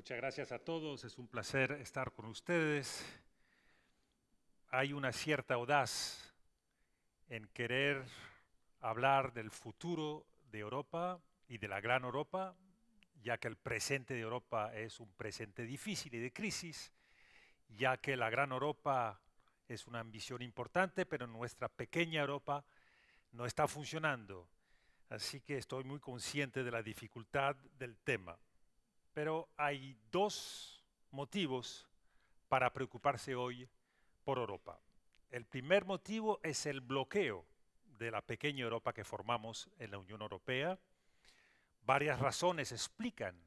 Muchas gracias a todos, es un placer estar con ustedes. Hay una cierta audaz en querer hablar del futuro de Europa y de la gran Europa, ya que el presente de Europa es un presente difícil y de crisis, ya que la gran Europa es una ambición importante, pero nuestra pequeña Europa no está funcionando. Así que estoy muy consciente de la dificultad del tema. Pero hay dos motivos para preocuparse hoy por Europa. El primer motivo es el bloqueo de la pequeña Europa que formamos en la Unión Europea. Varias razones explican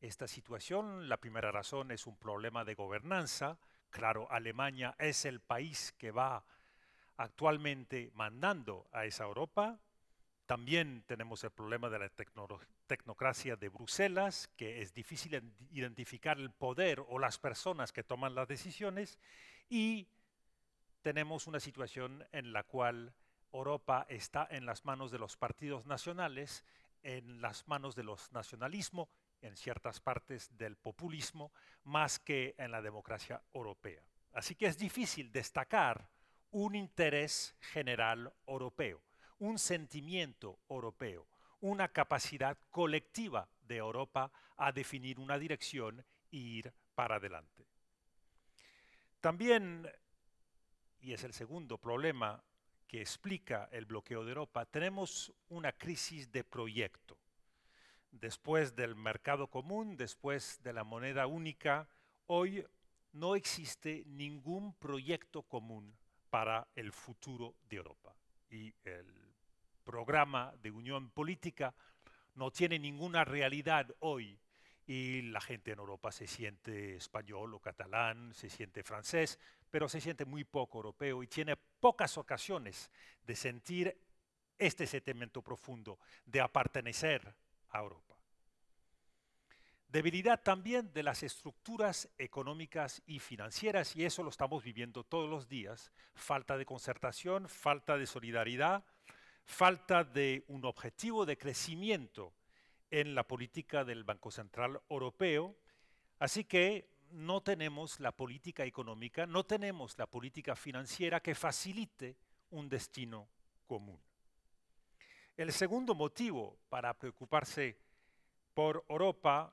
esta situación. La primera razón es un problema de gobernanza. Claro, Alemania es el país que va actualmente mandando a esa Europa. También tenemos el problema de la tecnocracia de Bruselas, que es difícil identificar el poder o las personas que toman las decisiones, y tenemos una situación en la cual Europa está en las manos de los partidos nacionales, en las manos de los nacionalismos, en ciertas partes del populismo, más que en la democracia europea. Así que es difícil destacar un interés general europeo, un sentimiento europeo, una capacidad colectiva de Europa a definir una dirección e ir para adelante. También, y es el segundo problema que explica el bloqueo de Europa, tenemos una crisis de proyecto. Después del mercado común, después de la moneda única, hoy no existe ningún proyecto común para el futuro de Europa. Y el programa de unión política no tiene ninguna realidad hoy y la gente en Europa se siente español o catalán, se siente francés, pero se siente muy poco europeo y tiene pocas ocasiones de sentir este sentimiento profundo de apartecer a Europa. Debilidad también de las estructuras económicas y financieras, y eso lo estamos viviendo todos los días. Falta de concertación, falta de solidaridad, falta de un objetivo de crecimiento en la política del Banco Central Europeo. Así que no tenemos la política económica, no tenemos la política financiera que facilite un destino común. El segundo motivo para preocuparse por Europa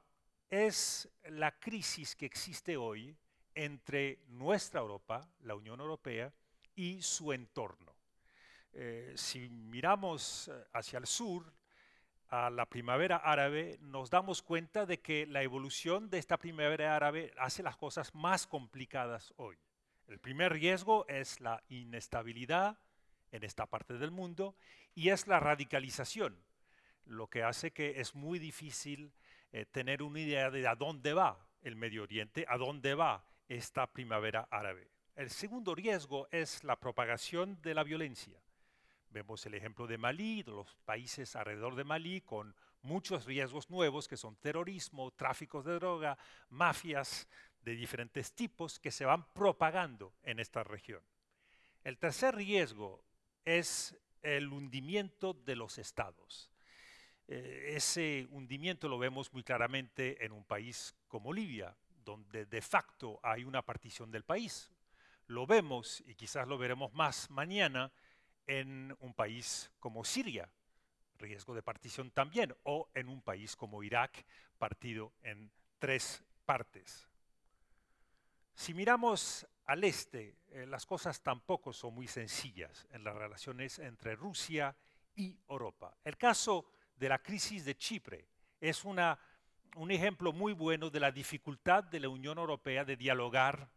es la crisis que existe hoy entre nuestra Europa, la Unión Europea, y su entorno. Si miramos hacia el sur, a la primavera árabe, nos damos cuenta de que la evolución de esta primavera árabe hace las cosas más complicadas hoy. El primer riesgo es la inestabilidad en esta parte del mundo y es la radicalización, lo que hace que es muy difícil tener una idea de a dónde va el Medio Oriente, a dónde va esta primavera árabe. El segundo riesgo es la propagación de la violencia. Vemos el ejemplo de Malí, de los países alrededor de Malí, con muchos riesgos nuevos que son terrorismo, tráficos de droga, mafias de diferentes tipos que se van propagando en esta región. El tercer riesgo es el hundimiento de los estados. Ese hundimiento lo vemos muy claramente en un país como Libia, donde de facto hay una partición del país. Lo vemos, y quizás lo veremos más mañana, en un país como Siria, riesgo de partición también, o en un país como Irak, partido en tres partes. Si miramos al este, las cosas tampoco son muy sencillas en las relaciones entre Rusia y Europa. El caso de la crisis de Chipre es un ejemplo muy bueno de la dificultad de la Unión Europea de dialogar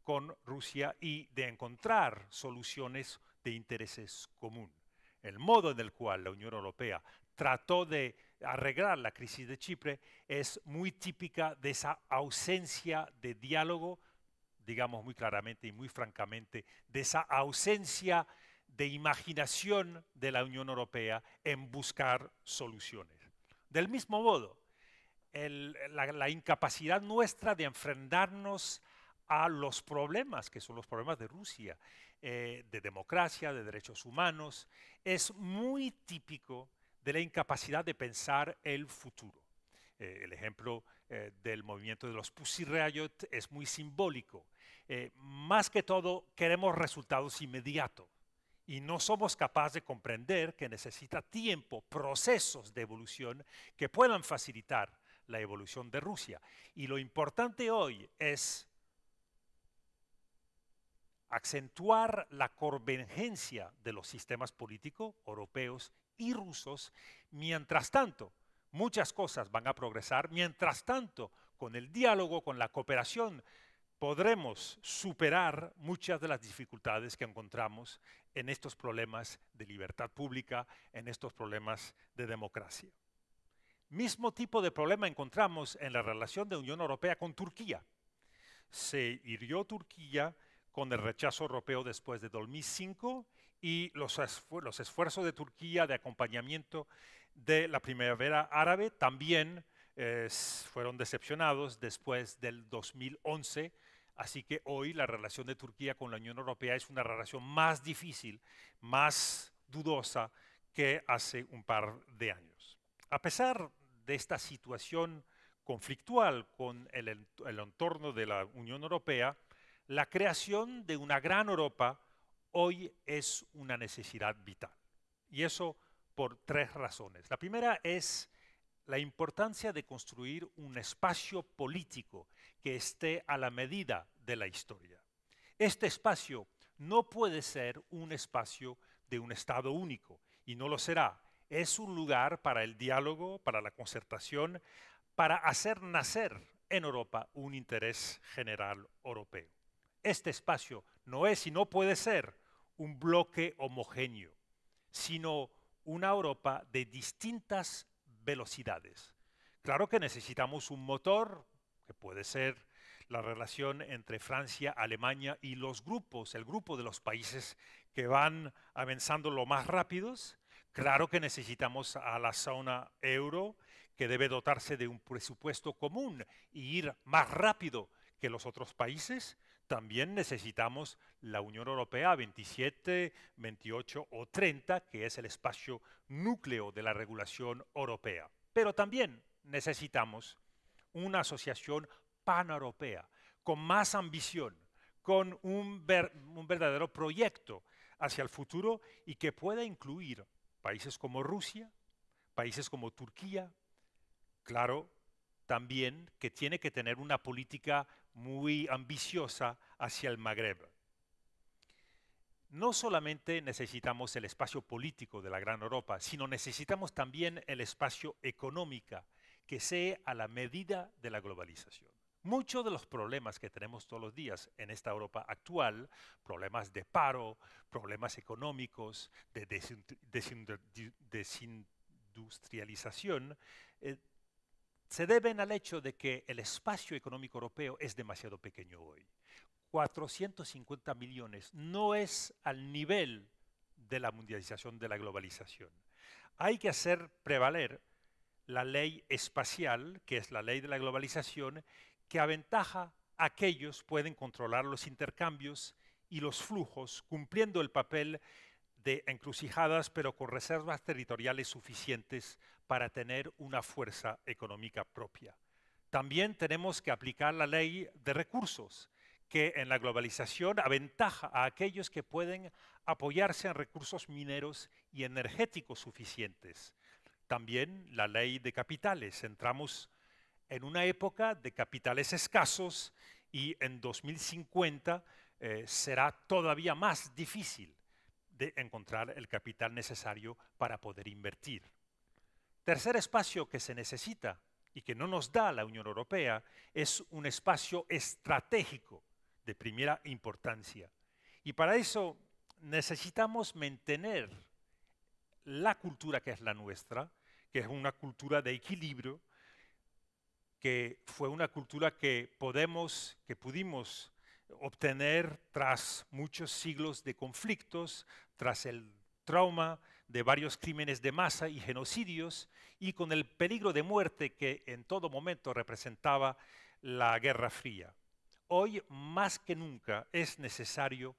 con Rusia y de encontrar soluciones de intereses comunes. El modo en el cual la Unión Europea trató de arreglar la crisis de Chipre es muy típica de esa ausencia de diálogo, digamos muy claramente y muy francamente, de esa ausencia de imaginación de la Unión Europea en buscar soluciones. Del mismo modo, la incapacidad nuestra de enfrentarnos a los problemas, que son los problemas de Rusia, de democracia, de derechos humanos, es muy típico de la incapacidad de pensar el futuro. El ejemplo del movimiento de los Pussy Riot es muy simbólico. Más que todo, queremos resultados inmediatos y no somos capaces de comprender que necesita tiempo, procesos de evolución que puedan facilitar la evolución de Rusia. Y lo importante hoy es acentuar la convergencia de los sistemas políticos europeos y rusos. Mientras tanto, muchas cosas van a progresar. Mientras tanto, con el diálogo, con la cooperación, podremos superar muchas de las dificultades que encontramos en estos problemas de libertad pública, en estos problemas de democracia. Mismo tipo de problema encontramos en la relación de Unión Europea con Turquía. Se hirió Turquía con el rechazo europeo después de 2005 y los esfuerzos de Turquía de acompañamiento de la primavera árabe también fueron decepcionados después del 2011. Así que hoy la relación de Turquía con la Unión Europea es una relación más difícil, más dudosa que hace un par de años. A pesar de esta situación conflictual con el entorno de la Unión Europea, la creación de una gran Europa hoy es una necesidad vital. Y eso por tres razones. La primera es la importancia de construir un espacio político que esté a la medida de la historia. Este espacio no puede ser un espacio de un Estado único, y no lo será. Es un lugar para el diálogo, para la concertación, para hacer nacer en Europa un interés general europeo. Este espacio no es y no puede ser un bloque homogéneo, sino una Europa de distintas velocidades. Claro que necesitamos un motor, que puede ser la relación entre Francia, Alemania y los grupos, el grupo de los países que van avanzando lo más rápidos. Claro que necesitamos a la zona euro, que debe dotarse de un presupuesto común y ir más rápido que los otros países. También necesitamos la Unión Europea 27, 28 o 30, que es el espacio núcleo de la regulación europea. Pero también necesitamos una asociación paneuropea con más ambición, con un verdadero proyecto hacia el futuro y que pueda incluir países como Rusia, países como Turquía, claro, también que tiene que tener una política muy ambiciosa hacia el Magreb. No solamente necesitamos el espacio político de la Gran Europa, sino necesitamos también el espacio económico que sea a la medida de la globalización. Muchos de los problemas que tenemos todos los días en esta Europa actual, problemas de paro, problemas económicos, de desindustrialización, se deben al hecho de que el espacio económico europeo es demasiado pequeño hoy. 450 millones no es al nivel de la mundialización, de la globalización. Hay que hacer prevaler la ley espacial, que es la ley de la globalización, que aventaja a aquellos pueden controlar los intercambios y los flujos, cumpliendo el papel de encrucijadas, pero con reservas territoriales suficientes para tener una fuerza económica propia. También tenemos que aplicar la ley de recursos, que en la globalización aventaja a aquellos que pueden apoyarse en recursos mineros y energéticos suficientes. También la ley de capitales. Entramos en una época de capitales escasos y en 2050 será todavía más difícil de encontrar el capital necesario para poder invertir. Tercer espacio que se necesita y que no nos da la Unión Europea es un espacio estratégico de primera importancia. Y para eso necesitamos mantener la cultura que es la nuestra, que es una cultura de equilibrio, que fue una cultura que pudimos obtener tras muchos siglos de conflictos, tras el trauma de varios crímenes de masa y genocidios, y con el peligro de muerte que en todo momento representaba la Guerra Fría. Hoy, más que nunca, es necesario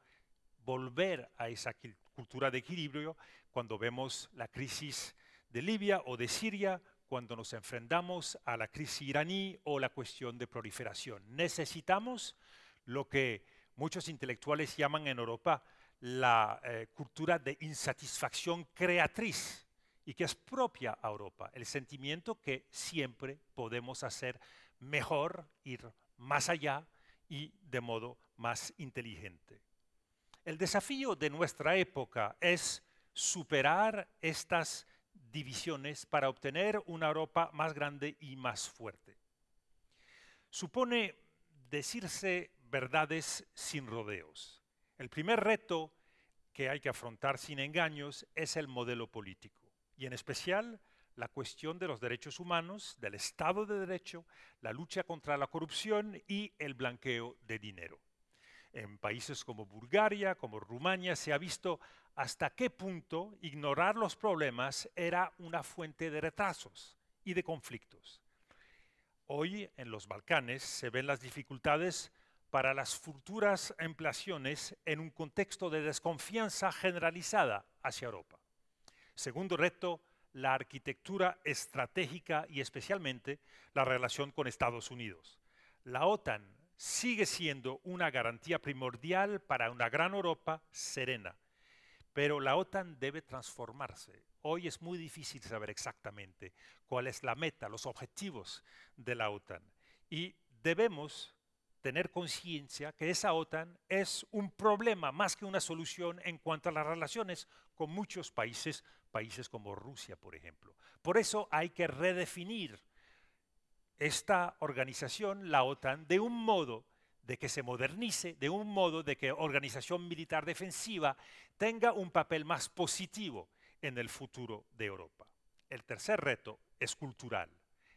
volver a esa cultura de equilibrio cuando vemos la crisis de Libia o de Siria cuando nos enfrentamos a la crisis iraní o la cuestión de proliferación. Necesitamos lo que muchos intelectuales llaman en Europa la cultura de insatisfacción creatriz y que es propia a Europa, el sentimiento que siempre podemos hacer mejor, ir más allá y de modo más inteligente. El desafío de nuestra época es superar estas divisiones para obtener una Europa más grande y más fuerte. Supone decirse verdades sin rodeos. El primer reto que hay que afrontar sin engaños es el modelo político, y en especial la cuestión de los derechos humanos, del Estado de Derecho, la lucha contra la corrupción y el blanqueo de dinero. En países como Bulgaria, como Rumania, se ha visto hasta qué punto ignorar los problemas era una fuente de retrasos y de conflictos. Hoy en los Balcanes se ven las dificultades para las futuras ampliaciones en un contexto de desconfianza generalizada hacia Europa. Segundo reto, la arquitectura estratégica y especialmente la relación con Estados Unidos. La OTAN sigue siendo una garantía primordial para una gran Europa serena, pero la OTAN debe transformarse. Hoy es muy difícil saber exactamente cuál es la meta, los objetivos de la OTAN, y debemos tener conciencia que esa OTAN es un problema más que una solución en cuanto a las relaciones con muchos países, países como Rusia, por ejemplo. Por eso hay que redefinir esta organización, la OTAN, de un modo de que se modernice, de un modo de que organización militar defensiva tenga un papel más positivo en el futuro de Europa. El tercer reto es cultural.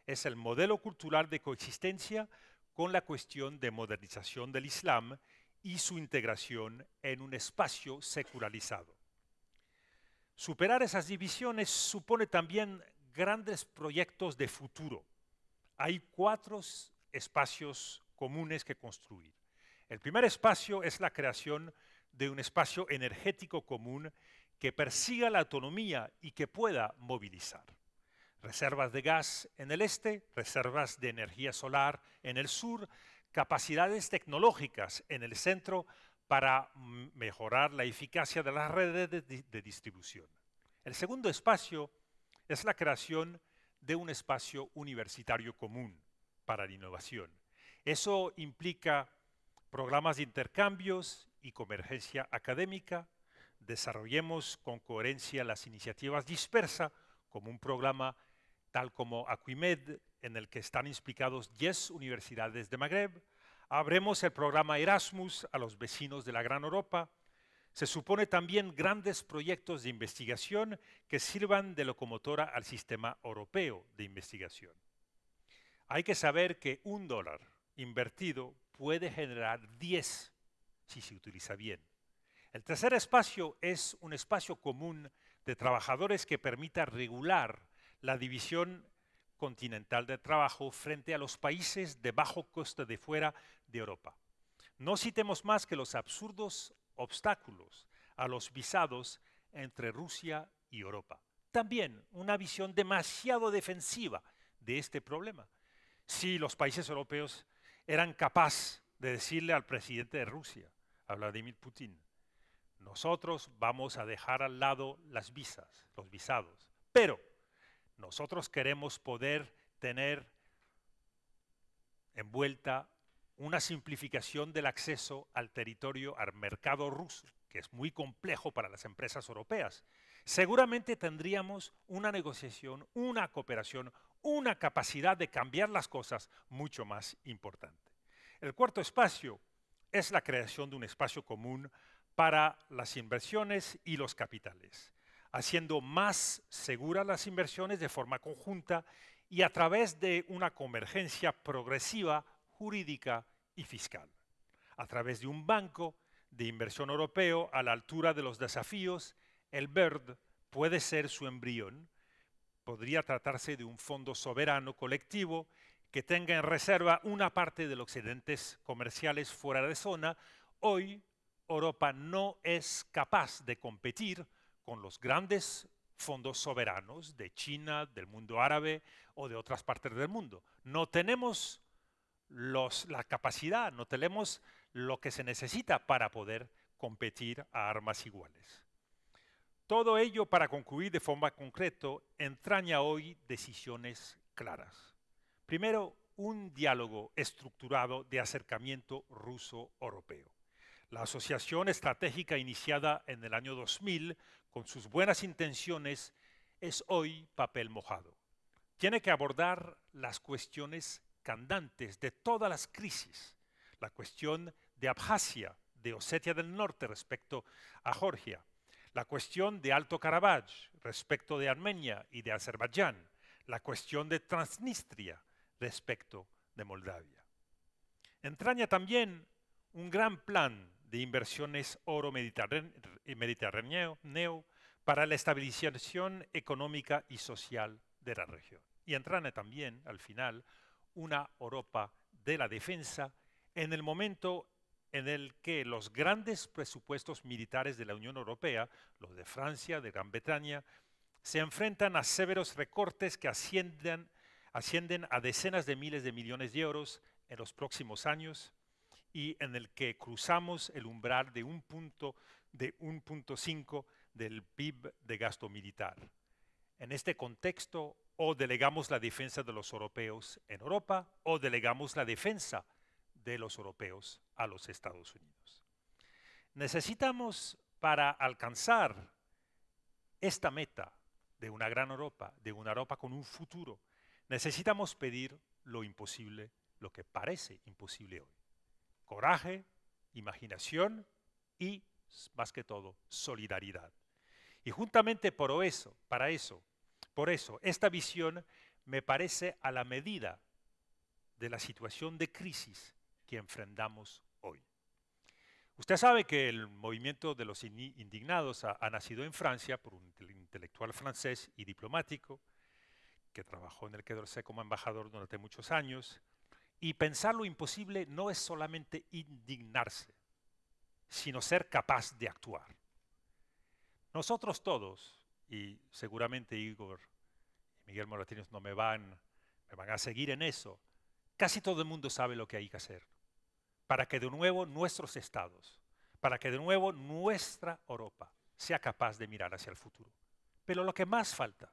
Es el modelo cultural de coexistencia con la cuestión de modernización del Islam y su integración en un espacio secularizado. Superar esas divisiones supone también grandes proyectos de futuro. Hay 4 espacios comunes que construir. El primer espacio es la creación de un espacio energético común que persiga la autonomía y que pueda movilizar. Reservas de gas en el este, reservas de energía solar en el sur, capacidades tecnológicas en el centro para mejorar la eficacia de las redes de distribución. El segundo espacio es la creación de un espacio universitario común para la innovación. Eso implica programas de intercambios y convergencia académica. Desarrollemos con coherencia las iniciativas dispersas como un programa tal como Aquimed, en el que están implicados 10 universidades de Magreb. Abremos el programa Erasmus a los vecinos de la Gran Europa. Se supone también grandes proyectos de investigación que sirvan de locomotora al sistema europeo de investigación. Hay que saber que $1 invertido puede generar 10 si se utiliza bien. El tercer espacio es un espacio común de trabajadores que permita regular la división continental de trabajo frente a los países de bajo coste de fuera de Europa. No citemos más que los absurdos obstáculos a los visados entre Rusia y Europa. También una visión demasiado defensiva de este problema. Si los países europeos eran capaces de decirle al presidente de Rusia, a Vladimir Putin, nosotros vamos a dejar al lado las visas, los visados, pero nosotros queremos poder tener envuelta una simplificación del acceso al territorio, al mercado ruso, que es muy complejo para las empresas europeas. Seguramente tendríamos una negociación, una cooperación, una capacidad de cambiar las cosas mucho más importante. El cuarto espacio es la creación de un espacio común para las inversiones y los capitales, haciendo más seguras las inversiones de forma conjunta y a través de una convergencia progresiva, jurídica y fiscal, a través de un banco de inversión europeo a la altura de los desafíos. El BERD puede ser su embrión. Podría tratarse de un fondo soberano colectivo que tenga en reserva una parte de los excedentes comerciales fuera de zona. Hoy Europa no es capaz de competir con los grandes fondos soberanos de China, del mundo árabe o de otras partes del mundo. No tenemos la capacidad, no tenemos lo que se necesita para poder competir a armas iguales. Todo ello, para concluir de forma concreta, entraña hoy decisiones claras. Primero, un diálogo estructurado de acercamiento ruso-europeo. La asociación estratégica iniciada en el año 2000, con sus buenas intenciones, es hoy papel mojado. Tiene que abordar las cuestiones candantes de todas las crisis. La cuestión de Abjasia, de Osetia del Norte respecto a Georgia. La cuestión de Alto Karabaj respecto de Armenia y de Azerbaiyán. La cuestión de Transnistria respecto de Moldavia. Entraña también un gran plan de inversiones oro-mediterráneo para la estabilización económica y social de la región. Y entraña también, al final, una Europa de la defensa en el momento en el que los grandes presupuestos militares de la Unión Europea, los de Francia, de Gran Bretaña, se enfrentan a severos recortes que ascienden a decenas de miles de millones de euros en los próximos años y en el que cruzamos el umbral de 1.5 del PIB de gasto militar. En este contexto, o delegamos la defensa de los europeos en Europa o delegamos la defensa de los europeos a los Estados Unidos. Necesitamos, para alcanzar esta meta de una gran Europa, de una Europa con un futuro, necesitamos pedir lo imposible, lo que parece imposible hoy. Coraje, imaginación y, más que todo, solidaridad. Y juntamente por eso, esta visión me parece a la medida de la situación de crisis que enfrentamos hoy. Usted sabe que el movimiento de los indignados ha nacido en Francia por un intelectual francés y diplomático que trabajó en el Quai d'Orsay como embajador durante muchos años. Y pensar lo imposible no es solamente indignarse, sino ser capaz de actuar. Nosotros todos, y seguramente Igor y Miguel Moratinos no me van a seguir en eso, casi todo el mundo sabe lo que hay que hacer para que de nuevo nuestros estados, para que de nuevo nuestra Europa sea capaz de mirar hacia el futuro. Pero lo que más falta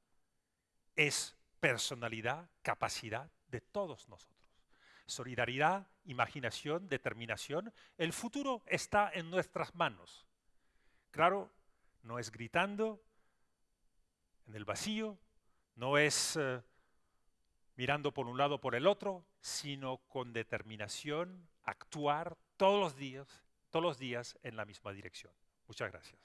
es personalidad, capacidad de todos nosotros. Solidaridad, imaginación, determinación. El futuro está en nuestras manos. Claro, no es gritando en el vacío, no es mirando por un lado o por el otro, sino con determinación, actuar todos los días en la misma dirección. Muchas gracias.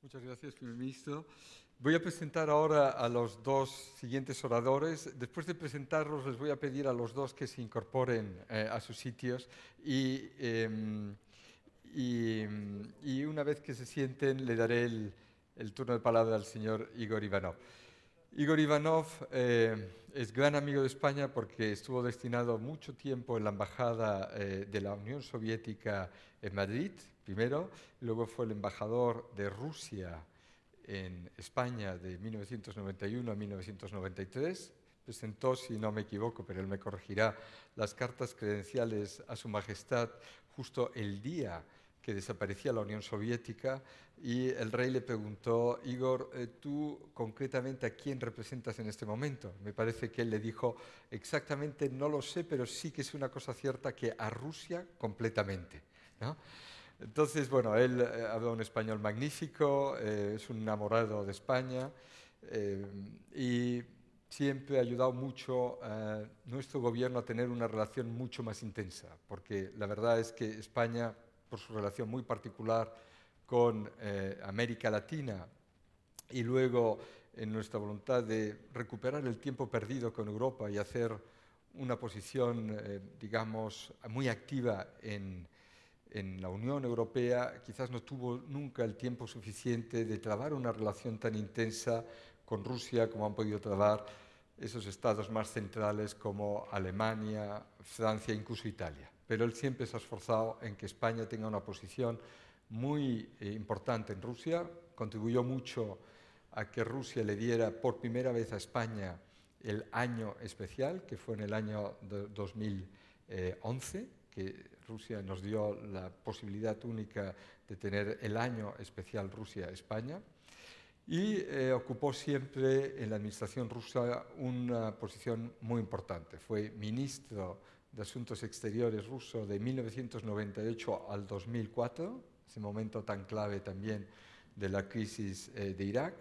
Muchas gracias, primer ministro. Voy a presentar ahora a los dos siguientes oradores. Después de presentarlos, les voy a pedir a los dos que se incorporen a sus sitios y una vez que se sienten, le daré el turno de palabra al señor Igor Ivanov. Igor Ivanov es gran amigo de España porque estuvo destinado mucho tiempo en la Embajada de la Unión Soviética en Madrid, primero, luego fue el embajador de Rusia en España de 1991 a 1993. Presentó, si no me equivoco, pero él me corregirá, las cartas credenciales a Su Majestad justo el día que desaparecía la Unión Soviética, y el rey le preguntó: Igor, ¿tú concretamente a quién representas en este momento? Me parece que él le dijo exactamente: no lo sé, pero sí que es una cosa cierta, que a Rusia completamente, ¿no? Entonces, bueno, él habla un español magnífico, es un enamorado de España y siempre ha ayudado mucho a nuestro gobierno a tener una relación mucho más intensa, porque la verdad es que España, por su relación muy particular con América Latina y luego en nuestra voluntad de recuperar el tiempo perdido con Europa y hacer una posición, digamos, muy activa en en la Unión Europea quizás no tuvo nunca el tiempo suficiente de trabar una relación tan intensa con Rusia como han podido trabar esos estados más centrales como Alemania, Francia, incluso Italia. Pero él siempre se ha esforzado en que España tenga una posición muy importante en Rusia, contribuyó mucho a que Rusia le diera por primera vez a España el año especial, que fue en el año 2011, que Rusia nos dio la posibilidad única de tener el año especial Rusia-España, y ocupó siempre en la administración rusa una posición muy importante. Fue ministro de Asuntos Exteriores ruso de 1998 al 2004, ese momento tan clave también de la crisis de Irak.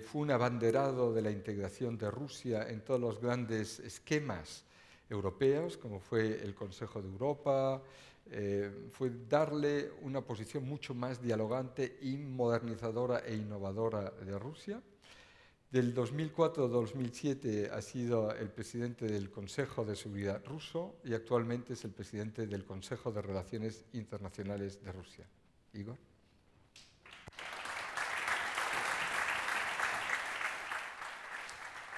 Fue un abanderado de la integración de Rusia en todos los grandes esquemas europeos, como fue el Consejo de Europa, fue darle una posición mucho más dialogante y modernizadora e innovadora de Rusia. Del 2004 al 2007 ha sido el presidente del Consejo de Seguridad ruso y actualmente es el presidente del Consejo de Relaciones Internacionales de Rusia. Igor.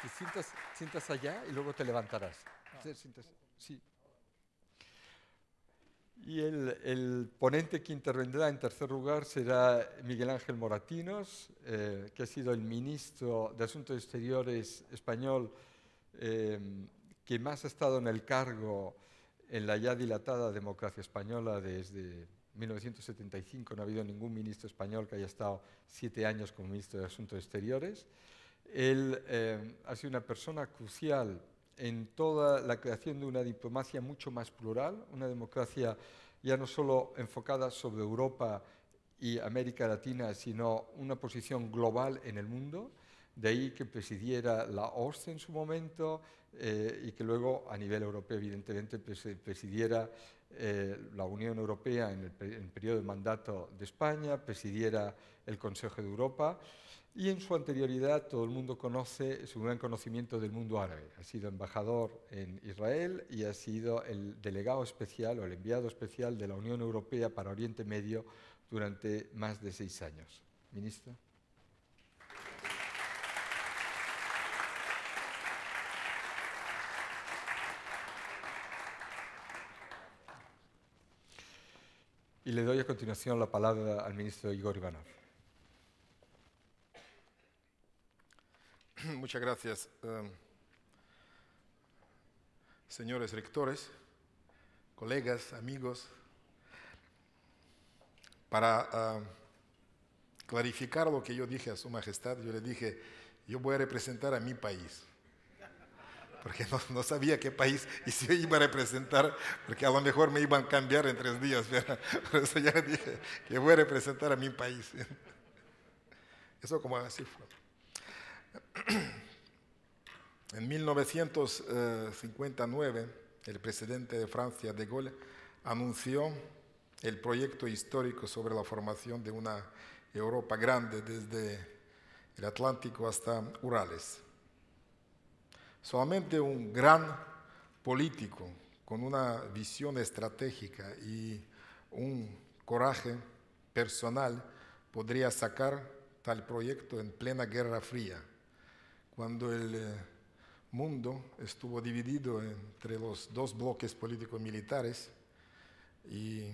Te sientas allá y luego te levantarás. Sí. Y el ponente que intervendrá en tercer lugar será Miguel Ángel Moratinos, que ha sido el ministro de Asuntos Exteriores español que más ha estado en el cargo en la ya dilatada democracia española desde 1975. No ha habido ningún ministro español que haya estado 7 años como ministro de Asuntos Exteriores. Él ha sido una persona crucial en toda la creación de una diplomacia mucho más plural, una democracia ya no solo enfocada sobre Europa y América Latina, sino una posición global en el mundo. De ahí que presidiera la OSCE en su momento y que luego a nivel europeo evidentemente presidiera la Unión Europea en el periodo de mandato de España, presidiera el Consejo de Europa. Y en su anterioridad todo el mundo conoce su gran conocimiento del mundo árabe. Ha sido embajador en Israel y ha sido el delegado especial o el enviado especial de la Unión Europea para Oriente Medio durante más de 6 años. Ministro. Y le doy a continuación la palabra al ministro Igor Ivanov. Muchas gracias, señores rectores, colegas, amigos. Para clarificar lo que yo dije a Su Majestad, yo le dije, yo voy a representar a mi país, porque no sabía qué país y si yo iba a representar, porque a lo mejor me iban a cambiar en 3 días, pero por eso ya le dije que voy a representar a mi país. Eso como así fue. En 1959, el presidente de Francia, de Gaulle, anunció el proyecto histórico sobre la formación de una Europa grande desde el Atlántico hasta Urales. Solamente un gran político con una visión estratégica y un coraje personal podría sacar tal proyecto en plena Guerra Fría, cuando el mundo estuvo dividido entre los 2 bloques político-militares y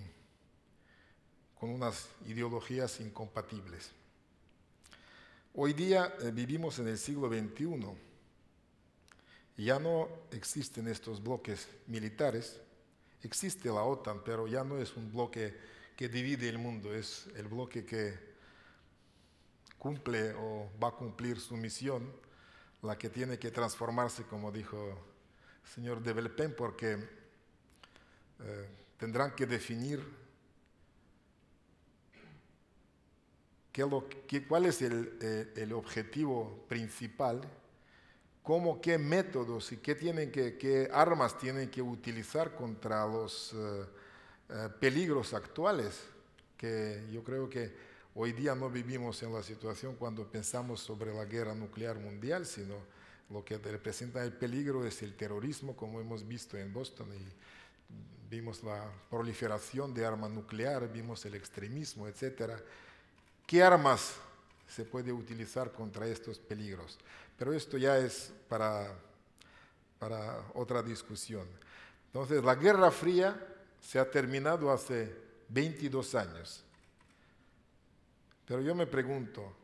con unas ideologías incompatibles. Hoy día vivimos en el siglo XXI y ya no existen estos bloques militares. Existe la OTAN, pero ya no es un bloque que divide el mundo, es el bloque que cumple o va a cumplir su misión, la que tiene que transformarse, como dijo el señor de Belpen, porque tendrán que definir cuál es el objetivo principal, qué métodos y qué armas tienen que utilizar contra los peligros actuales, que yo creo que hoy día no vivimos en la situación cuando pensamos sobre la guerra nuclear mundial, sino lo que representa el peligro es el terrorismo, como hemos visto en Boston y vimos la proliferación de arma nuclear, vimos el extremismo, etc. ¿Qué armas se puede utilizar contra estos peligros? Pero esto ya es para otra discusión. Entonces, la Guerra Fría se ha terminado hace 22 años. Pero yo me pregunto,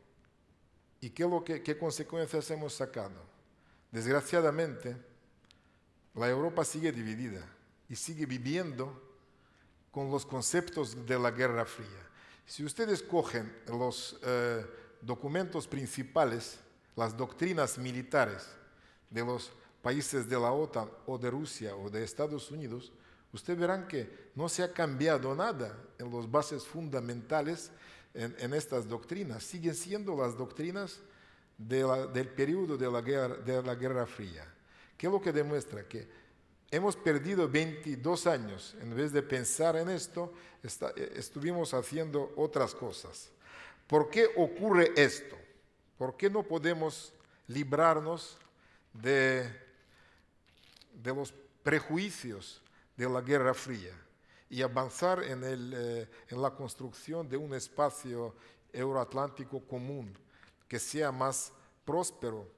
¿y qué consecuencias hemos sacado? Desgraciadamente, la Europa sigue dividida y sigue viviendo con los conceptos de la Guerra Fría. Si ustedes cogen los documentos principales, las doctrinas militares de los países de la OTAN o de Rusia o de Estados Unidos, ustedes verán que no se ha cambiado nada en las bases fundamentales en estas doctrinas. Siguen siendo las doctrinas del periodo de la Guerra Fría. ¿Qué es lo que demuestra? Que hemos perdido 22 años. En vez de pensar en esto, estuvimos haciendo otras cosas. ¿Por qué ocurre esto? ¿Por qué no podemos librarnos de los prejuicios de la Guerra Fría y avanzar en la construcción de un espacio euroatlántico común que sea más próspero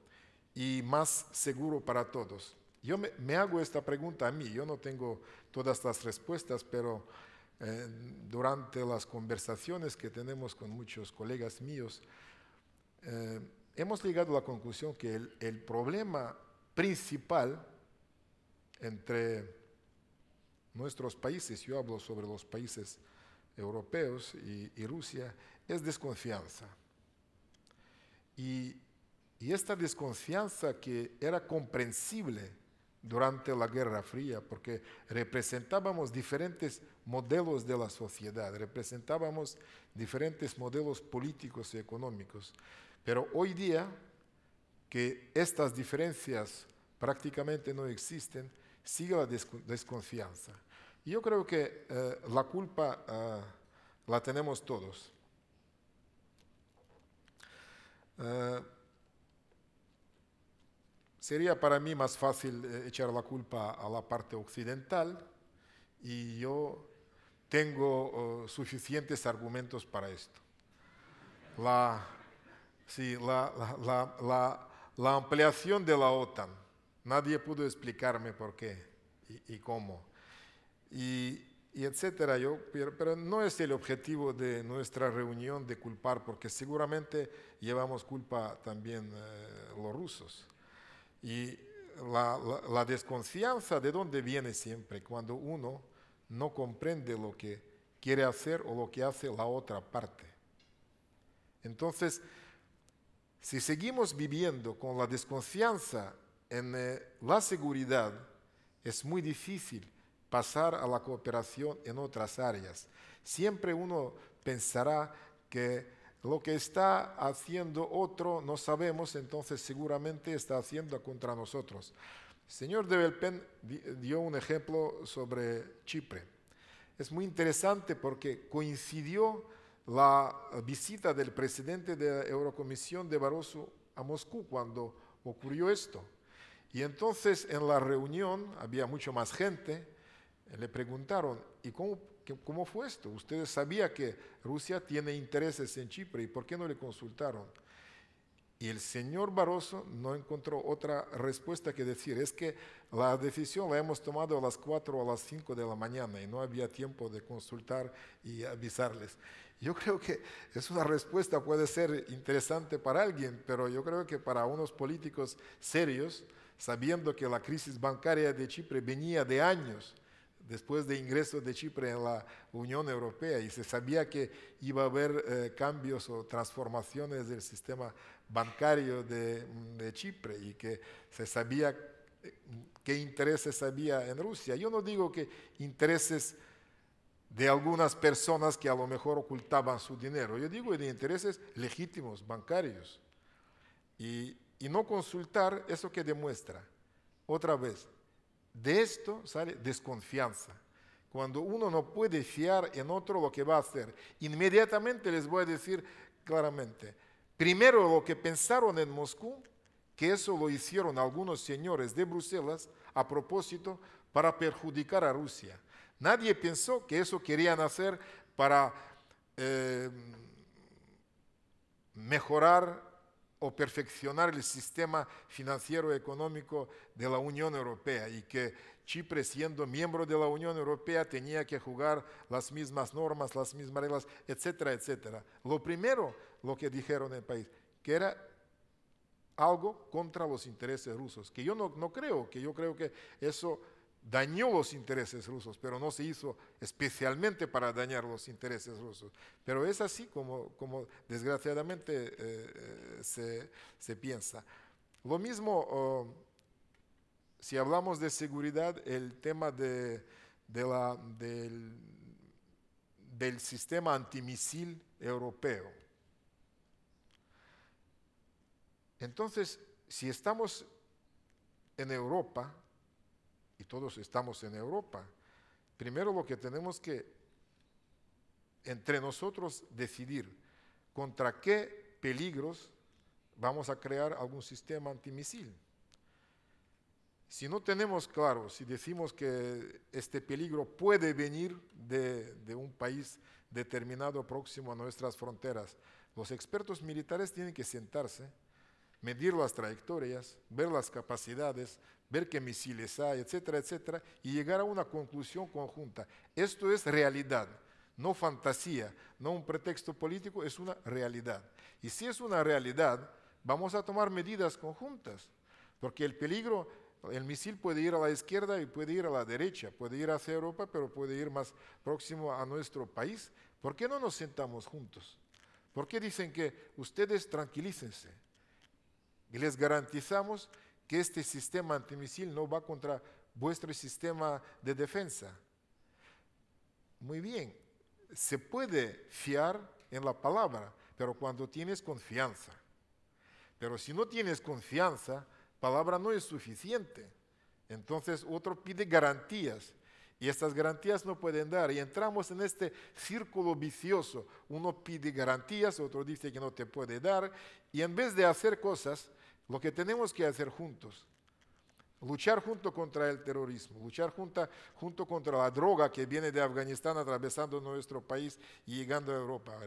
y más seguro para todos? Yo me hago esta pregunta a mí. Yo no tengo todas las respuestas, pero durante las conversaciones que tenemos con muchos colegas míos, hemos llegado a la conclusión que el problema principal entre nuestros países, yo hablo sobre los países europeos y Rusia, es desconfianza. Y esta desconfianza que era comprensible durante la Guerra Fría, porque representábamos diferentes modelos de la sociedad, representábamos diferentes modelos políticos y económicos. Pero hoy día, que estas diferencias prácticamente no existen, sigue la desconfianza. Y yo creo que la culpa la tenemos todos. Sería para mí más fácil echar la culpa a la parte occidental, y yo tengo suficientes argumentos para esto. La ampliación de la OTAN, nadie pudo explicarme por qué y cómo, y etcétera. Pero no es el objetivo de nuestra reunión de culpar, porque seguramente llevamos culpa también los rusos. Y la desconfianza, ¿de dónde viene siempre? Cuando uno no comprende lo que quiere hacer o lo que hace la otra parte. Entonces, si seguimos viviendo con la desconfianza en la seguridad, es muy difícil pasar a la cooperación en otras áreas. Siempre uno pensará que lo que está haciendo otro no sabemos, entonces seguramente está haciendo contra nosotros. El señor de Belpen dio un ejemplo sobre Chipre. Es muy interesante porque coincidió la visita del presidente de la Eurocomisión de Barroso a Moscú cuando ocurrió esto. Y entonces en la reunión había mucho más gente. Le preguntaron, ¿y cómo fue esto? Usted sabía que Rusia tiene intereses en Chipre, ¿y por qué no le consultaron? Y el señor Barroso no encontró otra respuesta que decir, es que la decisión la hemos tomado a las 4 o a las 5 de la mañana y no había tiempo de consultar y avisarles. Yo creo que es una respuesta, puede ser interesante para alguien, pero yo creo que para unos políticos serios, sabiendo que la crisis bancaria de Chipre venía de años, después de ingreso de Chipre en la Unión Europea, y se sabía que iba a haber cambios o transformaciones del sistema bancario de Chipre, y que se sabía qué intereses había en Rusia. Yo no digo que intereses de algunas personas que a lo mejor ocultaban su dinero, yo digo de intereses legítimos, bancarios. Y no consultar, ¿eso qué demuestra? Otra vez, de esto sale desconfianza. Cuando uno no puede fiar en otro lo que va a hacer, inmediatamente les voy a decir claramente, primero lo que pensaron en Moscú, que eso lo hicieron algunos señores de Bruselas a propósito para perjudicar a Rusia. Nadie pensó que eso querían hacer para mejorar o perfeccionar el sistema financiero económico de la Unión Europea y que Chipre, siendo miembro de la Unión Europea, tenía que jugar las mismas normas, las mismas reglas, etcétera, etcétera. Lo primero, lo que dijeron en el país, que era algo contra los intereses rusos, que yo no creo, que yo creo que eso dañó los intereses rusos, pero no se hizo especialmente para dañar los intereses rusos. Pero es así como desgraciadamente se piensa. Lo mismo, si hablamos de seguridad, el tema del sistema antimisil europeo. Entonces, si estamos en Europa, y todos estamos en Europa, primero lo que tenemos que entre nosotros decidir contra qué peligros vamos a crear algún sistema antimisil. Si no tenemos claro, si decimos que este peligro puede venir de un país determinado próximo a nuestras fronteras, los expertos militares tienen que sentarse, medir las trayectorias, ver las capacidades, ver qué misiles hay, etcétera, etcétera, y llegar a una conclusión conjunta. Esto es realidad, no fantasía, no un pretexto político, es una realidad. Y si es una realidad, vamos a tomar medidas conjuntas, porque el peligro, el misil puede ir a la izquierda y puede ir a la derecha, puede ir hacia Europa, pero puede ir más próximo a nuestro país. ¿Por qué no nos sentamos juntos? ¿Por qué dicen que ustedes tranquilícense? Y les garantizamos que este sistema antimisil no va contra vuestro sistema de defensa. Muy bien, se puede fiar en la palabra, pero cuando tienes confianza. Pero si no tienes confianza, palabra no es suficiente. Entonces otro pide garantías. Y estas garantías no pueden dar. Y entramos en este círculo vicioso. Uno pide garantías, otro dice que no te puede dar. Y en vez de hacer cosas, lo que tenemos que hacer juntos, luchar junto contra el terrorismo, luchar junto contra la droga que viene de Afganistán atravesando nuestro país y llegando a Europa,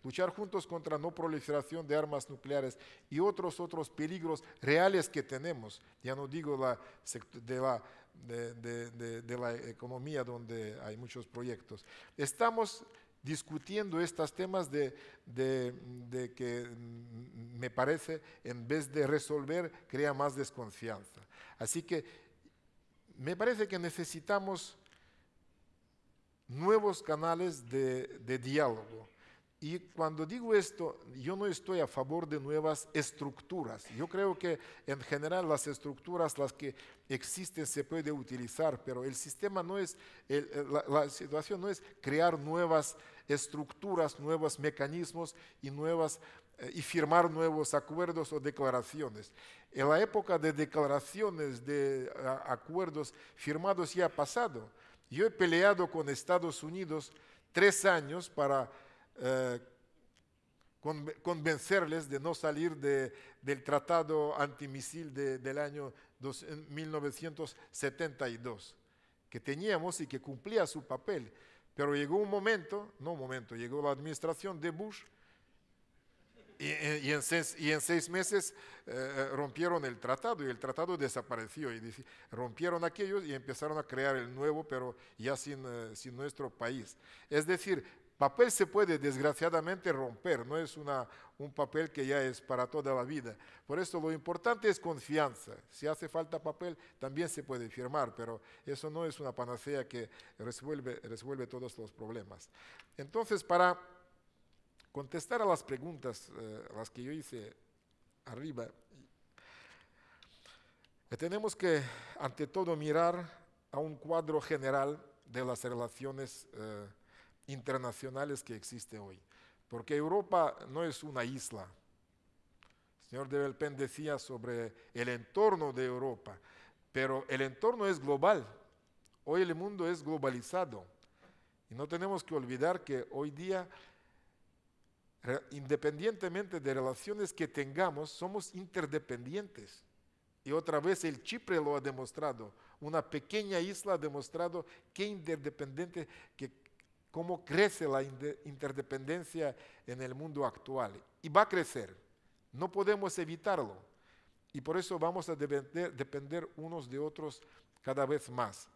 luchar juntos contra no proliferación de armas nucleares y otros peligros reales que tenemos. Ya no digo de la economía donde hay muchos proyectos. Estamos discutiendo estos temas de que me parece, en vez de resolver, crea más desconfianza. Así que me parece que necesitamos nuevos canales de diálogo. Y cuando digo esto, yo no estoy a favor de nuevas estructuras. Yo creo que en general las estructuras, las que existen, se puede utilizar, pero el sistema no es, la situación no es crear nuevas estructuras, nuevos mecanismos y firmar nuevos acuerdos o declaraciones. En la época de declaraciones, de acuerdos firmados ya ha pasado. Yo he peleado con Estados Unidos 3 años para convencerles de no salir del tratado antimisil del año 1972, que teníamos y que cumplía su papel. Pero llegó llegó la administración de Bush y en 6 meses rompieron el tratado y el tratado desapareció. Y rompieron aquellos y empezaron a crear el nuevo, pero ya sin nuestro país. Es decir, papel se puede desgraciadamente romper, no es un papel que ya es para toda la vida. Por eso lo importante es confianza. Si hace falta papel, también se puede firmar, pero eso no es una panacea que resuelve todos los problemas. Entonces, para contestar a las preguntas, las que yo hice arriba, tenemos que, ante todo, mirar a un cuadro general de las relaciones internacionales que existe hoy. Porque Europa no es una isla. El señor de Belpen decía sobre el entorno de Europa, pero el entorno es global. Hoy el mundo es globalizado. Y no tenemos que olvidar que hoy día, independientemente de relaciones que tengamos, somos interdependientes. Y otra vez el Chipre lo ha demostrado. Una pequeña isla ha demostrado que interdependiente, cómo crece la interdependencia en el mundo actual. Y va a crecer. No podemos evitarlo. Y por eso vamos a depender unos de otros cada vez más.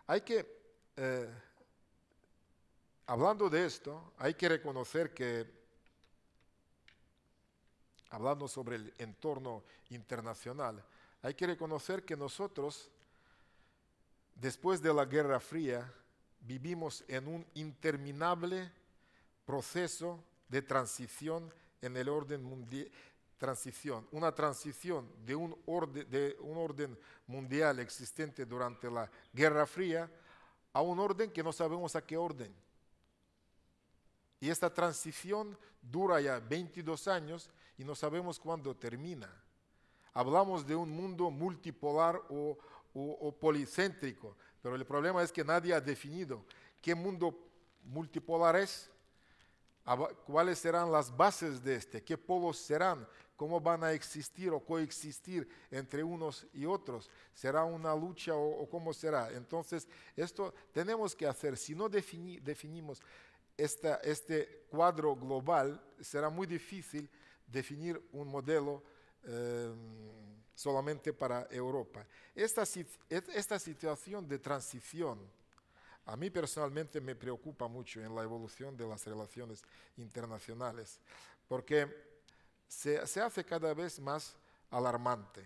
Hay que, hablando de esto, hay que reconocer que, hablando sobre el entorno internacional, hay que reconocer que nosotros, después de la Guerra Fría, vivimos en un interminable proceso de transición en el orden mundial. Una transición de un orden mundial existente durante la Guerra Fría a un orden que no sabemos a qué orden. Y esta transición dura ya 22 años y no sabemos cuándo termina. Hablamos de un mundo multipolar o policéntrico, pero el problema es que nadie ha definido qué mundo multipolar es, cuáles serán las bases de este, qué polos serán, cómo van a existir o coexistir entre unos y otros. ¿Será una lucha o cómo será? Entonces, esto tenemos que hacer. Si no definimos este cuadro global, será muy difícil definir un modelo solamente para Europa. Esta situación de transición a mí personalmente me preocupa mucho en la evolución de las relaciones internacionales, porque se hace cada vez más alarmante.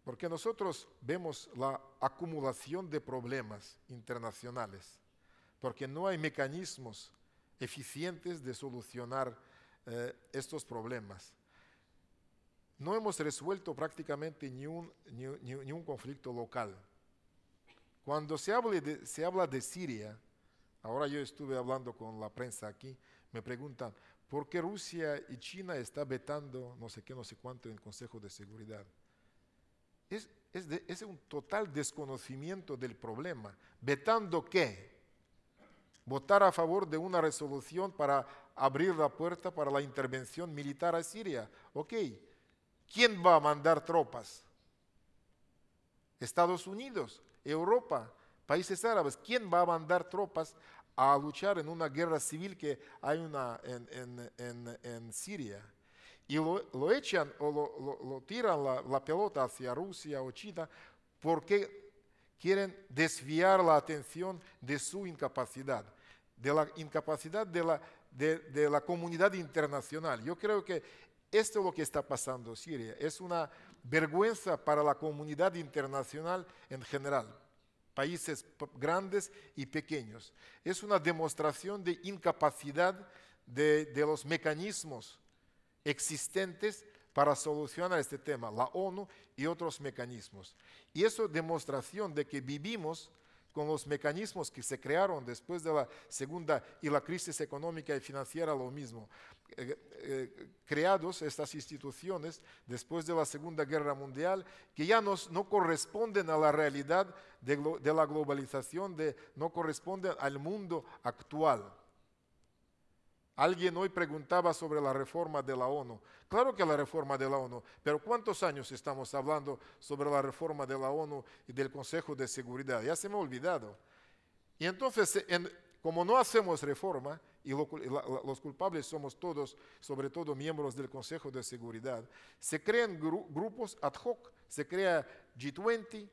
Porque nosotros vemos la acumulación de problemas internacionales, porque no hay mecanismos eficientes de solucionar estos problemas. No hemos resuelto prácticamente ni un conflicto local. Cuando se habla de Siria, ahora yo estuve hablando con la prensa aquí, me preguntan, ¿por qué Rusia y China están vetando no sé qué, no sé cuánto en el Consejo de Seguridad? Es un total desconocimiento del problema. ¿Vetando qué? Votar a favor de una resolución para abrir la puerta para la intervención militar a Siria. Ok, ¿quién va a mandar tropas? Estados Unidos, Europa, países árabes. ¿Quién va a mandar tropas a luchar en una guerra civil que hay en Siria? Y lo echan o lo tiran la pelota hacia Rusia o China porque quieren desviar la atención de su incapacidad, de la incapacidad de la comunidad internacional. Yo creo que esto es lo que está pasando en Siria. Es una vergüenza para la comunidad internacional en general, países grandes y pequeños. Es una demostración de incapacidad de los mecanismos existentes para solucionar este tema, la ONU y otros mecanismos. Y eso es demostración de que vivimos con los mecanismos que se crearon después de la segunda y la crisis económica y financiera, lo mismo. Creados estas instituciones después de la Segunda Guerra Mundial que ya no corresponden a la realidad de la globalización, no corresponden al mundo actual. Alguien hoy preguntaba sobre la reforma de la ONU. Claro que la reforma de la ONU, pero ¿cuántos años estamos hablando sobre la reforma de la ONU y del Consejo de Seguridad? Ya se me ha olvidado. Y entonces, como no hacemos reforma, y los culpables somos todos, sobre todo miembros del Consejo de Seguridad, se crean grupos ad hoc, se crea G20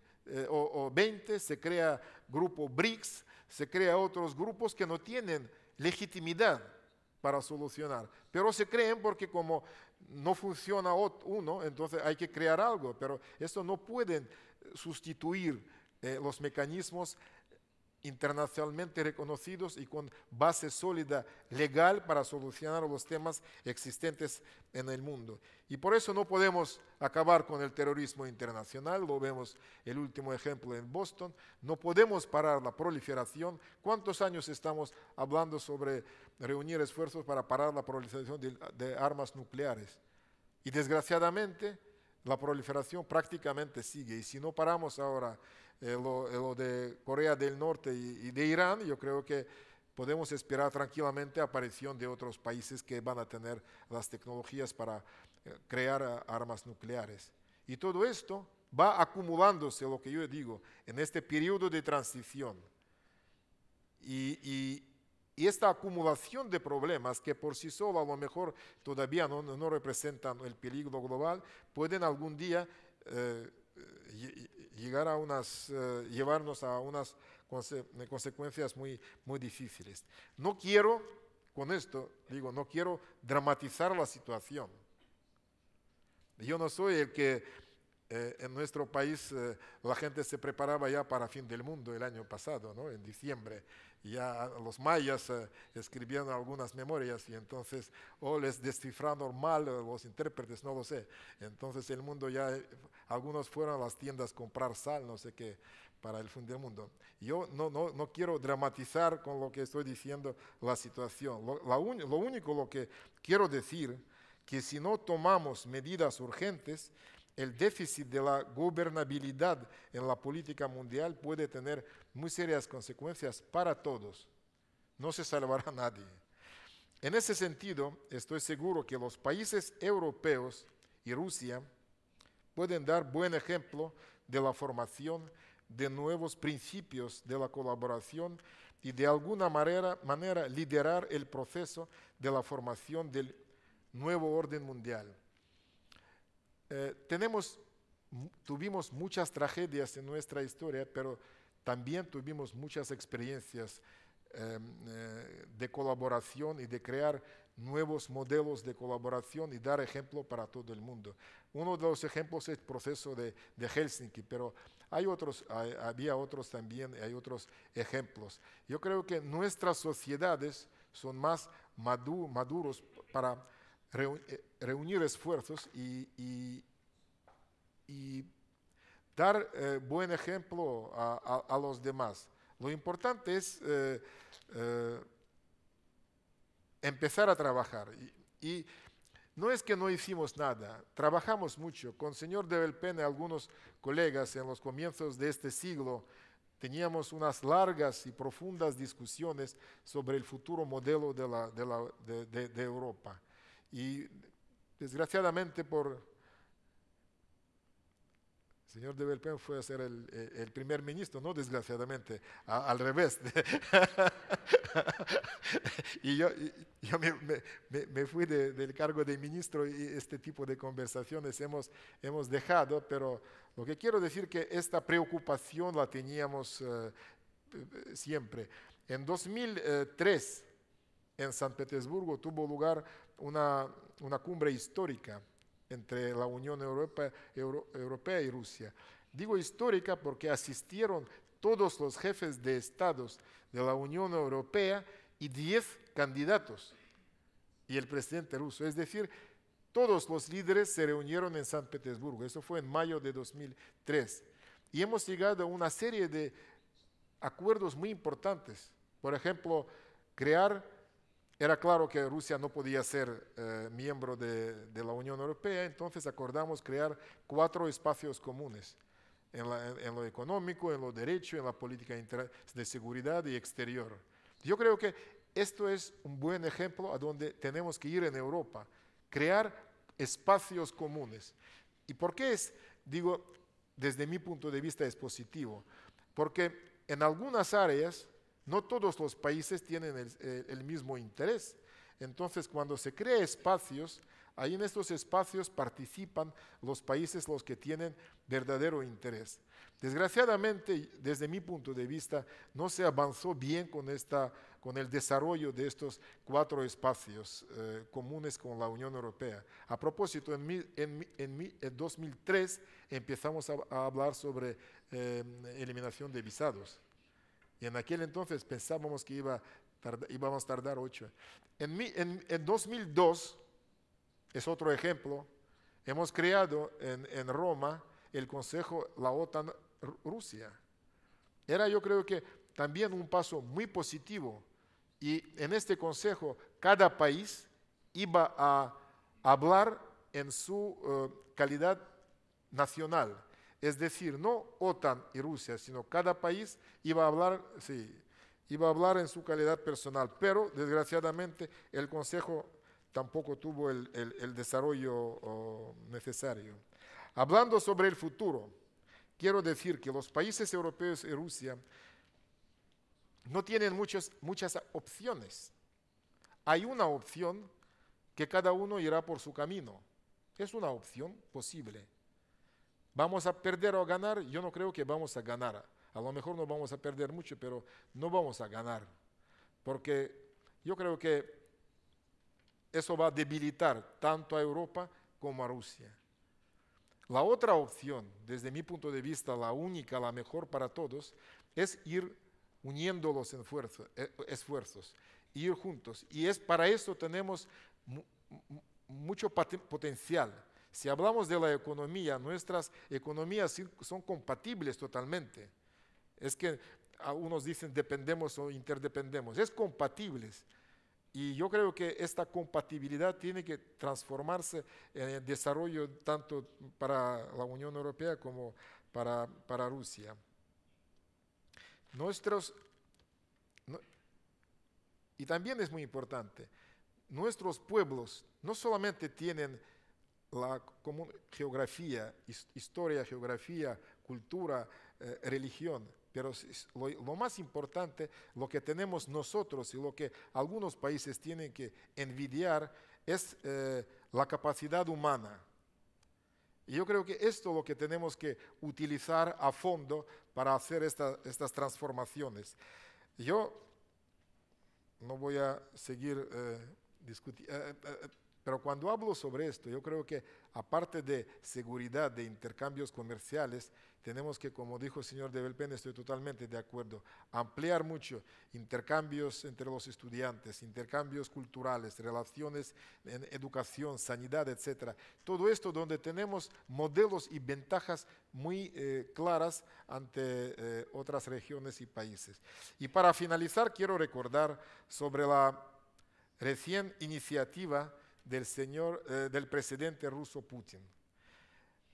o 20, se crea grupo BRICS, se crea otros grupos que no tienen legitimidad para solucionar, pero se creen porque como no funciona uno, entonces hay que crear algo, pero esto no pueden sustituir los mecanismos internacionalmente reconocidos y con base sólida legal para solucionar los temas existentes en el mundo. Y por eso no podemos acabar con el terrorismo internacional, lo vemos el último ejemplo en Boston, no podemos parar la proliferación. ¿Cuántos años estamos hablando sobre reunir esfuerzos para parar la proliferación de armas nucleares? Y desgraciadamente la proliferación prácticamente sigue. Y si no paramos ahora lo de Corea del Norte y de Irán, yo creo que podemos esperar tranquilamente la aparición de otros países que van a tener las tecnologías para crear armas nucleares. Y todo esto va acumulándose, lo que yo digo, en este periodo de transición. Y esta acumulación de problemas, que por sí sola a lo mejor todavía no representan el peligro global, pueden algún día llegar a llevarnos a unas consecuencias muy difíciles. No quiero, con esto digo, no quiero dramatizar la situación. Yo no soy el que en nuestro país la gente se preparaba ya para fin del mundo el año pasado, ¿no? En diciembre. Ya los mayas escribían algunas memorias y entonces o les descifraron mal los intérpretes, no lo sé. Entonces el mundo ya, algunos fueron a las tiendas a comprar sal, no sé qué, para el fin del mundo. Yo no quiero dramatizar con lo que estoy diciendo la situación. Lo único lo que quiero decir, que si no tomamos medidas urgentes, el déficit de la gobernabilidad en la política mundial puede tener muy serias consecuencias para todos. No se salvará nadie. En ese sentido, estoy seguro que los países europeos y Rusia pueden dar buen ejemplo de la formación de nuevos principios de la colaboración y de alguna manera liderar el proceso de la formación del nuevo orden mundial. Tuvimos muchas tragedias en nuestra historia, pero también tuvimos muchas experiencias de colaboración y de crear nuevos modelos de colaboración y dar ejemplo para todo el mundo. Uno de los ejemplos es el proceso de Helsinki, pero había otros también, hay otros ejemplos. Yo creo que nuestras sociedades son más maduros para reunir esfuerzos y dar buen ejemplo a los demás. Lo importante es empezar a trabajar. Y no es que no hicimos nada, trabajamos mucho. Con el señor de Belpene, algunos colegas en los comienzos de este siglo, teníamos unas largas y profundas discusiones sobre el futuro modelo de Europa. Y desgraciadamente el señor de Belpén fue a ser el primer ministro, no desgraciadamente, al revés. Y yo me fui del cargo de ministro y este tipo de conversaciones hemos dejado, pero lo que quiero decir que esta preocupación la teníamos siempre. En 2003, en San Petersburgo, tuvo lugar una cumbre histórica entre la Unión Europea y Rusia. Digo histórica porque asistieron todos los jefes de estados de la Unión Europea y 10 candidatos y el presidente ruso. Es decir, todos los líderes se reunieron en San Petersburgo. Eso fue en mayo de 2003. Y hemos llegado a una serie de acuerdos muy importantes. Por ejemplo, era claro que Rusia no podía ser miembro de la Unión Europea, entonces acordamos crear 4 espacios comunes en lo económico, en lo derecho, en la política de seguridad y exterior. Yo creo que esto es un buen ejemplo a donde tenemos que ir en Europa, crear espacios comunes. ¿Y por qué digo, desde mi punto de vista es positivo? Porque en algunas áreas no todos los países tienen el mismo interés. Entonces, cuando se crea espacios, ahí en estos espacios participan los países los que tienen verdadero interés. Desgraciadamente, desde mi punto de vista, no se avanzó bien con el desarrollo de estos 4 espacios comunes con la Unión Europea. A propósito, en 2003 empezamos a hablar sobre eliminación de visados. Y en aquel entonces pensábamos que íbamos a tardar 8. En 2002, es otro ejemplo, hemos creado en Roma el Consejo, la OTAN-Rusia. Era, yo creo que también un paso muy positivo. Y en este Consejo cada país iba a hablar en su calidad nacional. Es decir, no OTAN y Rusia, sino cada país iba a hablar, sí, iba a hablar en su calidad personal, pero desgraciadamente el Consejo tampoco tuvo el desarrollo necesario. Hablando sobre el futuro, quiero decir que los países europeos y Rusia no tienen muchas opciones. Hay una opción que cada uno irá por su camino. Es una opción posible. ¿Vamos a perder o a ganar? Yo no creo que vamos a ganar. A lo mejor no vamos a perder mucho, pero no vamos a ganar. Porque yo creo que eso va a debilitar tanto a Europa como a Rusia. La otra opción, desde mi punto de vista, la única, la mejor para todos, es ir uniendo los esfuerzos, ir juntos. Y para eso tenemos mucho potencial. Si hablamos de la economía, nuestras economías son compatibles totalmente. Es que algunos dicen dependemos o interdependemos. Es compatibles. Y yo creo que esta compatibilidad tiene que transformarse en el desarrollo tanto para la Unión Europea como para Rusia. Y también es muy importante, nuestros pueblos no solamente tienen la geografía, historia, geografía, cultura, religión, pero lo más importante, lo que tenemos nosotros y lo que algunos países tienen que envidiar es la capacidad humana. Y yo creo que esto es lo que tenemos que utilizar a fondo para hacer estas transformaciones. Yo no voy a seguir discutiendo. Pero cuando hablo sobre esto, yo creo que aparte de seguridad, de intercambios comerciales, tenemos que, como dijo el señor de Belpen, estoy totalmente de acuerdo, ampliar mucho intercambios entre los estudiantes, intercambios culturales, relaciones en educación, sanidad, etc. Todo esto donde tenemos modelos y ventajas muy claras ante otras regiones y países. Y para finalizar, quiero recordar sobre la recién iniciativa del presidente ruso Putin.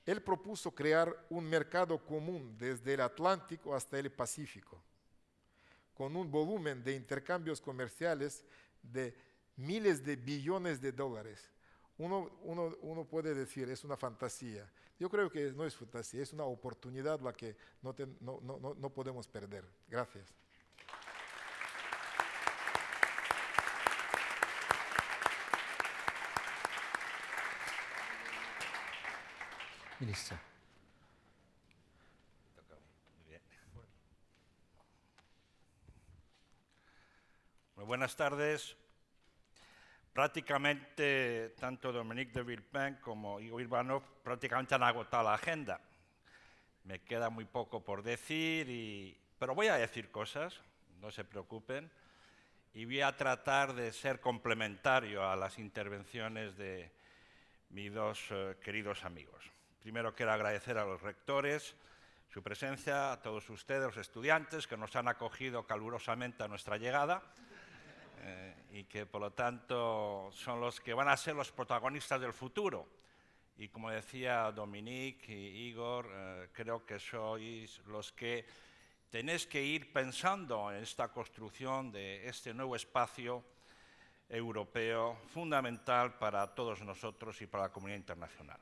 Él propuso crear un mercado común desde el Atlántico hasta el Pacífico, con un volumen de intercambios comerciales de miles de billones de dólares. Uno puede decir, es una fantasía. Yo creo que no es fantasía, es una oportunidad la que no podemos perder. Gracias. Ministra. Muy bien. Muy buenas tardes. Prácticamente tanto Dominique de Villepin como Igor Ivanov prácticamente han agotado la agenda. Me queda muy poco por decir, pero voy a decir cosas, no se preocupen, y voy a tratar de ser complementario a las intervenciones de mis dos queridos amigos. Primero quiero agradecer a los rectores su presencia, a todos ustedes, los estudiantes, que nos han acogido calurosamente a nuestra llegada y que, por lo tanto, son los que van a ser los protagonistas del futuro. Y como decía Dominique y Igor, creo que sois los que tenéis que ir pensando en esta construcción de este nuevo espacio europeo fundamental para todos nosotros y para la comunidad internacional.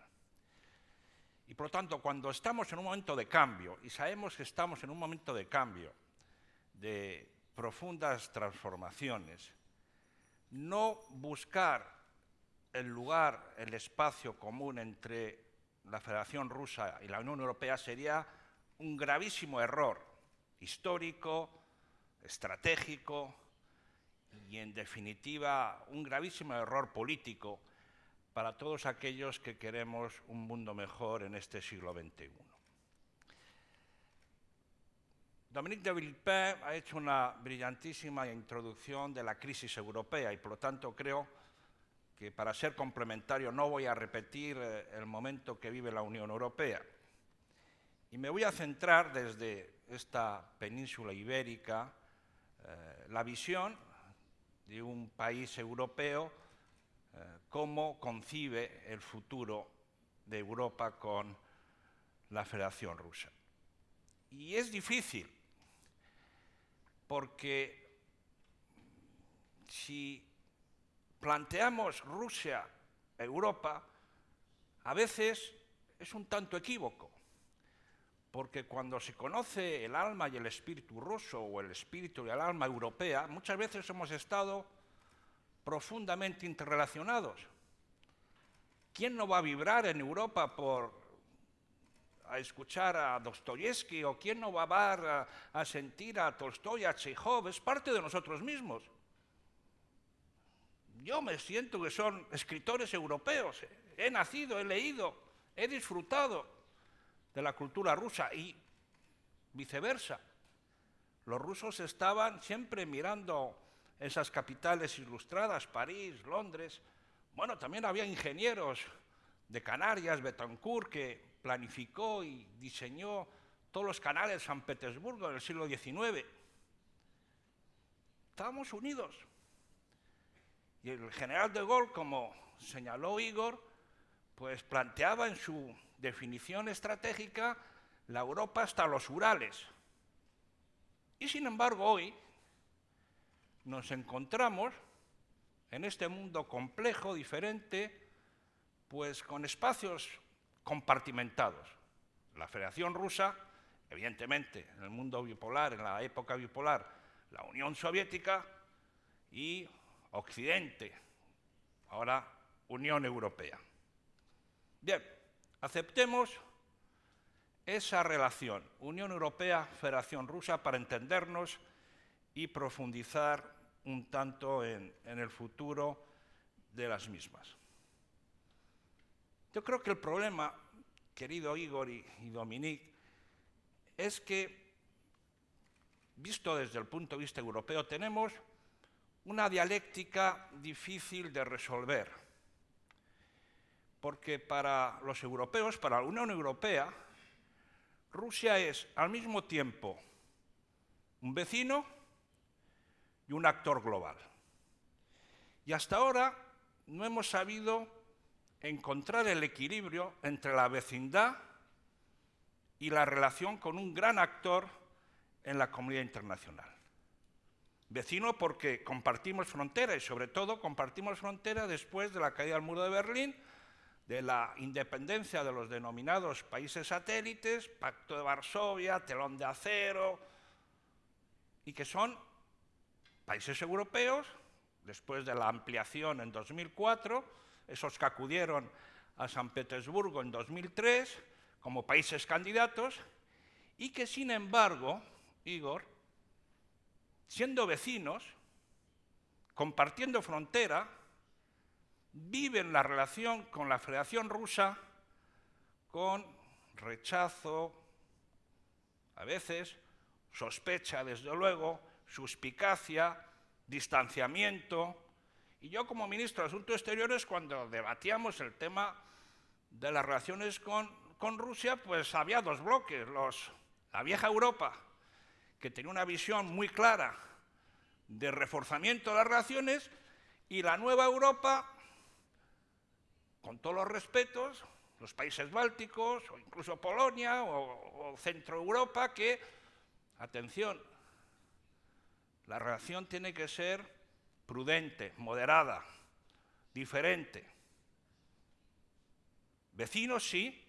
Y por lo tanto, cuando estamos en un momento de cambio, y sabemos que estamos en un momento de cambio, de profundas transformaciones, no buscar el lugar, el espacio común entre la Federación Rusa y la Unión Europea sería un gravísimo error histórico, estratégico y, en definitiva, un gravísimo error político para todos aquellos que queremos un mundo mejor en este siglo XXI. Dominique de Villepin ha hecho una brillantísima introducción de la crisis europea y, por lo tanto, creo que para ser complementario no voy a repetir el momento que vive la Unión Europea. Y me voy a centrar desde esta península ibérica la visión de un país europeo, cómo concibe el futuro de Europa con la Federación Rusa. Y es difícil, porque si planteamos Rusia, Europa, a veces es un tanto equívoco, porque cuando se conoce el alma y el espíritu ruso o el espíritu y el alma europea, muchas veces hemos estado profundamente interrelacionados. ¿Quién no va a vibrar en Europa a escuchar a Dostoyevsky, o quién no va a sentir a Tolstoy, a Chekhov? Es parte de nosotros mismos. Yo me siento que son escritores europeos. He nacido, he leído, he disfrutado de la cultura rusa y viceversa. Los rusos estaban siempre mirando esas capitales ilustradas, París, Londres. Bueno, también había ingenieros de Canarias, Betancourt, que planificó y diseñó todos los canales de San Petersburgo en el siglo XIX. Estábamos unidos. Y el general de Gaulle, como señaló Igor, pues planteaba en su definición estratégica la Europa hasta los Urales. Y sin embargo hoy nos encontramos en este mundo complejo, diferente, pues con espacios compartimentados. La Federación Rusa, evidentemente, en el mundo bipolar, en la época bipolar, la Unión Soviética y Occidente, ahora Unión Europea. Bien, aceptemos esa relación, Unión Europea-Federación Rusa, para entendernos y profundizar un tanto en el futuro de las mismas. Yo creo que el problema, querido Igor y Dominique, es que, visto desde el punto de vista europeo, tenemos una dialéctica difícil de resolver, porque para los europeos, para la Unión Europea, Rusia es al mismo tiempo un vecino y un actor global. Y hasta ahora no hemos sabido encontrar el equilibrio entre la vecindad y la relación con un gran actor en la comunidad internacional. Vecino porque compartimos frontera, y sobre todo compartimos frontera después de la caída del muro de Berlín, de la independencia de los denominados países satélites, Pacto de Varsovia, Telón de Acero, y que son países europeos, después de la ampliación en 2004, esos que acudieron a San Petersburgo en 2003 como países candidatos, y que sin embargo, Igor, siendo vecinos, compartiendo frontera, viven la relación con la Federación Rusa con rechazo, a veces, sospecha, desde luego, suspicacia, distanciamiento. Y yo, como ministro de Asuntos Exteriores, cuando debatíamos el tema de las relaciones con Rusia, pues había dos bloques: la vieja Europa, que tenía una visión muy clara de reforzamiento de las relaciones, y la nueva Europa, con todos los respetos, los países bálticos, o incluso Polonia, o Centro Europa, que, atención, la relación tiene que ser prudente, moderada, diferente. Vecinos sí,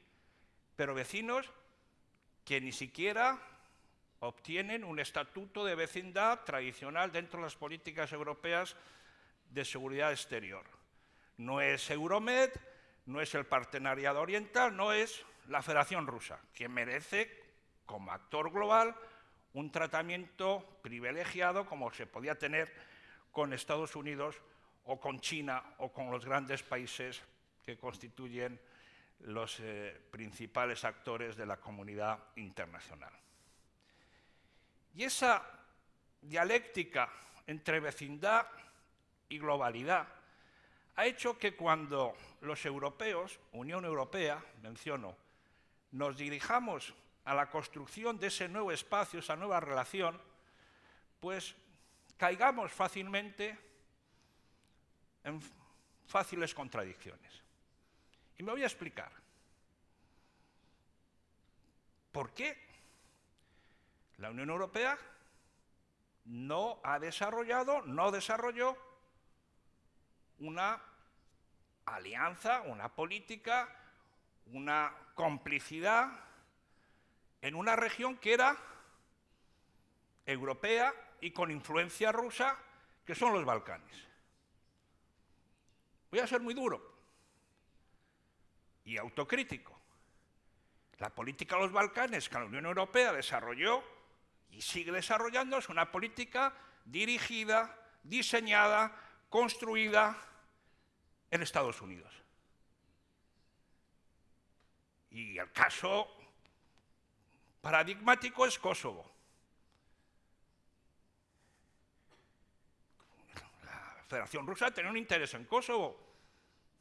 pero vecinos que ni siquiera obtienen un estatuto de vecindad tradicional dentro de las políticas europeas de seguridad exterior. No es Euromed, no es el Partenariado Oriental, no es la Federación Rusa, que merece, como actor global, un tratamiento privilegiado como se podía tener con Estados Unidos o con China o con los grandes países que constituyen los principales actores de la comunidad internacional. Y esa dialéctica entre vecindad y globalidad ha hecho que cuando los europeos, Unión Europea, menciono, nos dirijamos a la construcción de ese nuevo espacio, esa nueva relación, pues caigamos fácilmente en fáciles contradicciones. Y me voy a explicar. ¿por qué la Unión Europea no desarrolló una alianza, una política, una complicidad en una región que era europea y con influencia rusa, que son los Balcanes? Voy a ser muy duro y autocrítico. La política de los Balcanes que la Unión Europea desarrolló y sigue desarrollando es una política dirigida, diseñada, construida en Estados Unidos. Y el caso paradigmático es Kosovo. La Federación Rusa tenía un interés en Kosovo.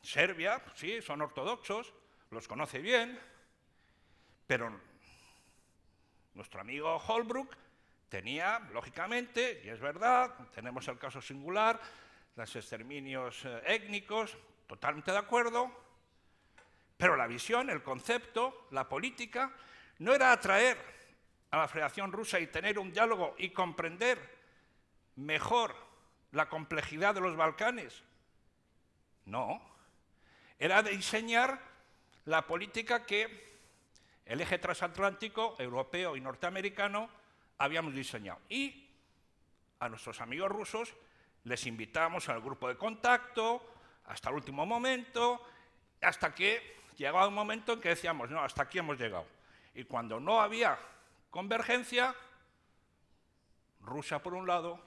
Serbia, sí, son ortodoxos, los conoce bien, pero nuestro amigo Holbrooke tenía, lógicamente, y es verdad, tenemos el caso singular, los exterminios étnicos, totalmente de acuerdo, pero la visión, el concepto, la política, no era atraer a la Federación Rusa y tener un diálogo y comprender mejor la complejidad de los Balcanes. No, era diseñar la política que el eje transatlántico, europeo y norteamericano, habíamos diseñado. Y a nuestros amigos rusos les invitamos al grupo de contacto, hasta el último momento, hasta que llegaba un momento en que decíamos, no, hasta aquí hemos llegado. Y cuando no había convergencia, Rusia por un lado,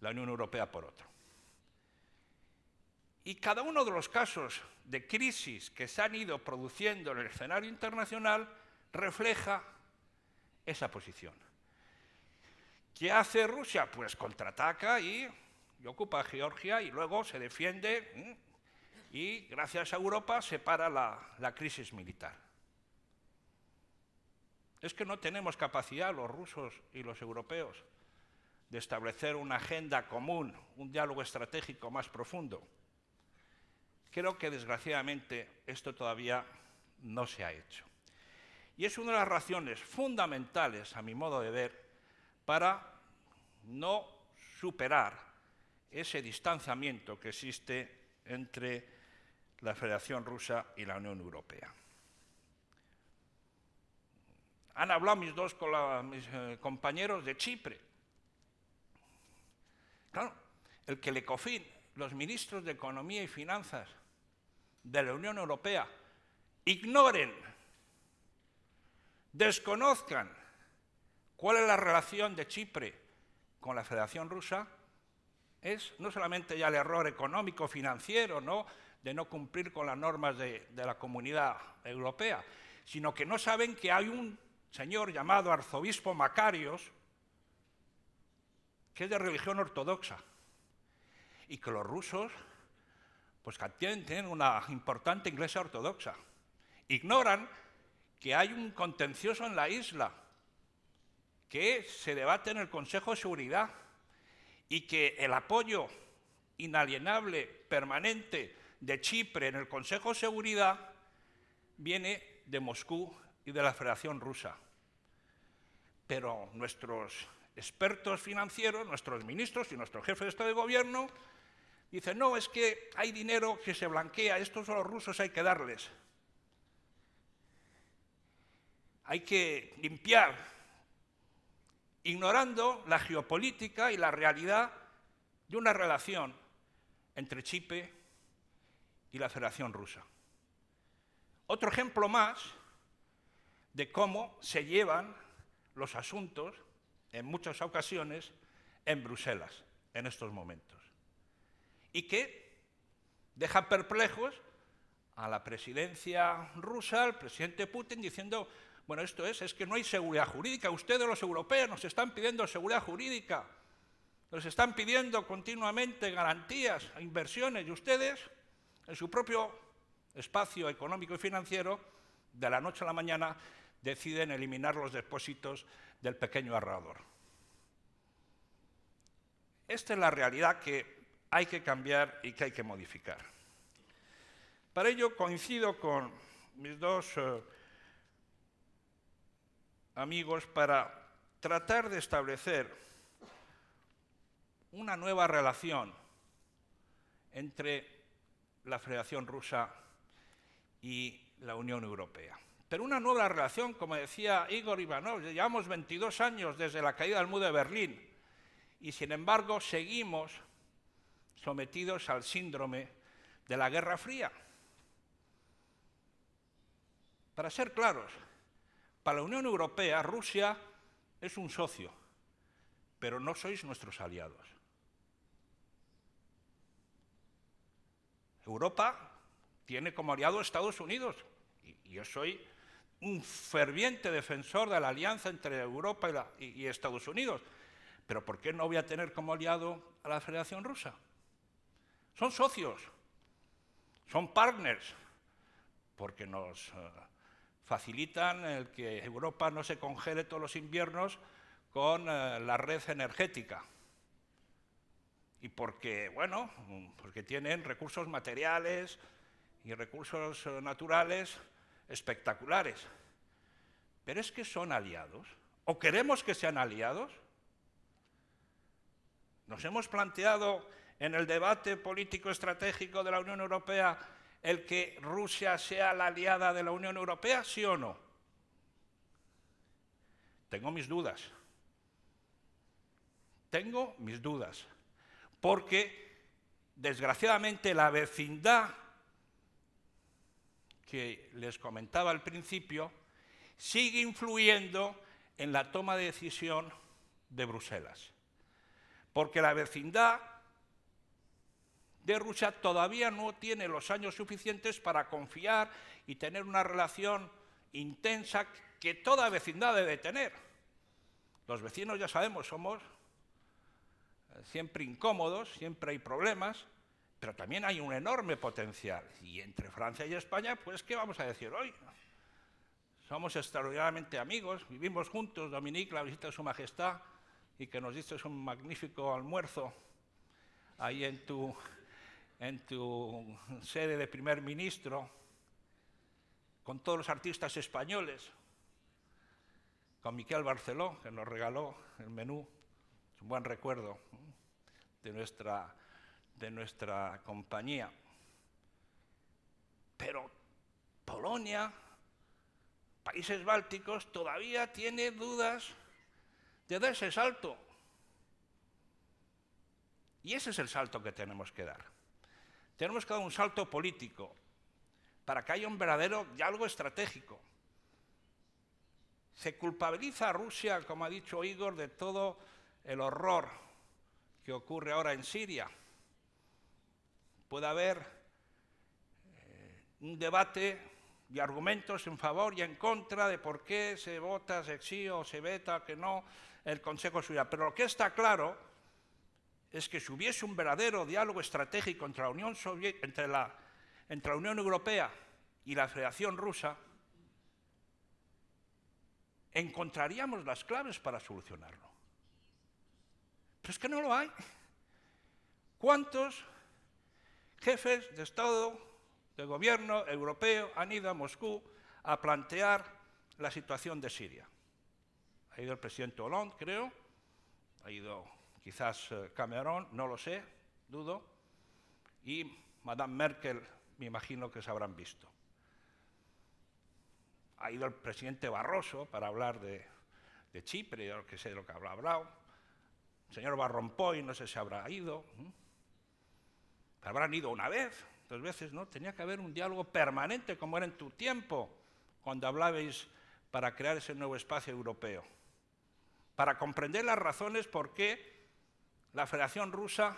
la Unión Europea por otro. Y cada uno de los casos de crisis que se han ido produciendo en el escenario internacional refleja esa posición. ¿Qué hace Rusia? Pues contraataca y ocupa Georgia y luego se defiende y gracias a Europa se para la crisis militar. Es que no tenemos capacidad los rusos y los europeos de establecer una agenda común, un diálogo estratégico más profundo. Creo que, desgraciadamente, esto todavía no se ha hecho. Y es una de las razones fundamentales, a mi modo de ver, para no superar ese distanciamiento que existe entre la Federación Rusa y la Unión Europea. Han hablado mis compañeros de Chipre. Claro, el que el ECOFIN, los ministros de Economía y Finanzas de la Unión Europea, ignoren, desconozcan cuál es la relación de Chipre con la Federación Rusa, es no solamente ya el error económico, financiero, ¿no?, de no cumplir con las normas de la Comunidad Europea, sino que no saben que hay un señor llamado arzobispo Macarios, que es de religión ortodoxa, y que los rusos pues tienen una importante iglesia ortodoxa. Ignoran que hay un contencioso en la isla que se debate en el Consejo de Seguridad y que el apoyo inalienable, permanente de Chipre en el Consejo de Seguridad viene de Moscú y de la Federación Rusa. Pero nuestros expertos financieros, nuestros ministros y nuestro jefe de Estado de Gobierno dicen, no, es que hay dinero que se blanquea, estos a los rusos hay que darles. Hay que limpiar, ignorando la geopolítica y la realidad de una relación entre Chipre y la Federación Rusa. Otro ejemplo más de cómo se llevan los asuntos, en muchas ocasiones, en Bruselas, en estos momentos. Y que deja perplejos a la presidencia rusa, al presidente Putin, diciendo, bueno, esto es que no hay seguridad jurídica, ustedes los europeos nos están pidiendo seguridad jurídica, nos están pidiendo continuamente garantías, inversiones, y ustedes, en su propio espacio económico y financiero, de la noche a la mañana, deciden eliminar los depósitos del pequeño ahorrador. Esta es la realidad que hay que cambiar y que hay que modificar. Para ello coincido con mis dos amigos, para tratar de establecer una nueva relación entre la Federación Rusa y la Unión Europea. Pero una nueva relación, como decía Igor Ivanov, llevamos 22 años desde la caída del muro de Berlín y, sin embargo, seguimos sometidos al síndrome de la Guerra Fría. Para ser claros, para la Unión Europea, Rusia es un socio, pero no sois nuestros aliados. Europa tiene como aliado a Estados Unidos y yo soy un ferviente defensor de la alianza entre Europa y Estados Unidos. Pero ¿por qué no voy a tener como aliado a la Federación Rusa? Son socios, son partners, porque nos facilitan el que Europa no se congele todos los inviernos con la red energética. Y porque, bueno, porque tienen recursos materiales y recursos naturales espectaculares. Pero es que son aliados. ¿O queremos que sean aliados? Nos hemos planteado en el debate político estratégico de la Unión Europea el que Rusia sea la aliada de la Unión Europea, ¿sí o no? Tengo mis dudas. Tengo mis dudas. Porque, desgraciadamente, la vecindad que les comentaba al principio sigue influyendo en la toma de decisión de Bruselas. Porque la vecindad de Rusia todavía no tiene los años suficientes para confiar y tener una relación intensa que toda vecindad debe tener. Los vecinos, ya sabemos, somos siempre incómodos, siempre hay problemas, pero también hay un enorme potencial. Y entre Francia y España, pues, ¿qué vamos a decir hoy? Somos extraordinariamente amigos, vivimos juntos. Dominique, la visita de Su Majestad, y que nos diste un magnífico almuerzo ahí en tu sede de primer ministro, con todos los artistas españoles, con Miquel Barceló, que nos regaló el menú. Es un buen recuerdo de nuestra compañía. Pero Polonia, países bálticos, todavía tiene dudas de dar ese salto. Y ese es el salto que tenemos que dar. Tenemos que dar un salto político para que haya un verdadero diálogo estratégico. Se culpabiliza a Rusia, como ha dicho Igor, de todo el horror que ocurre ahora en Siria. Puede haber un debate y argumentos en favor y en contra de por qué se vota, se exige o se veta, que no, el Consejo de Seguridad. Pero lo que está claro es que si hubiese un verdadero diálogo estratégico entre la Unión Europea y la Federación Rusa, encontraríamos las claves para solucionarlo. Pero es que no lo hay. ¿Cuántos jefes de Estado, de gobierno europeo han ido a Moscú a plantear la situación de Siria? Ha ido el presidente Hollande, creo, ha ido quizás Cameron, no lo sé, dudo, y Madame Merkel, me imagino que se habrán visto. Ha ido el presidente Barroso para hablar de Chipre, yo que sé de lo que habrá hablado. El señor Van Rompuy, no sé si habrá ido. Habrán ido una vez, 2 veces, ¿no? Tenía que haber un diálogo permanente, como era en tu tiempo, cuando hablabais para crear ese nuevo espacio europeo. Para comprender las razones por qué la Federación Rusa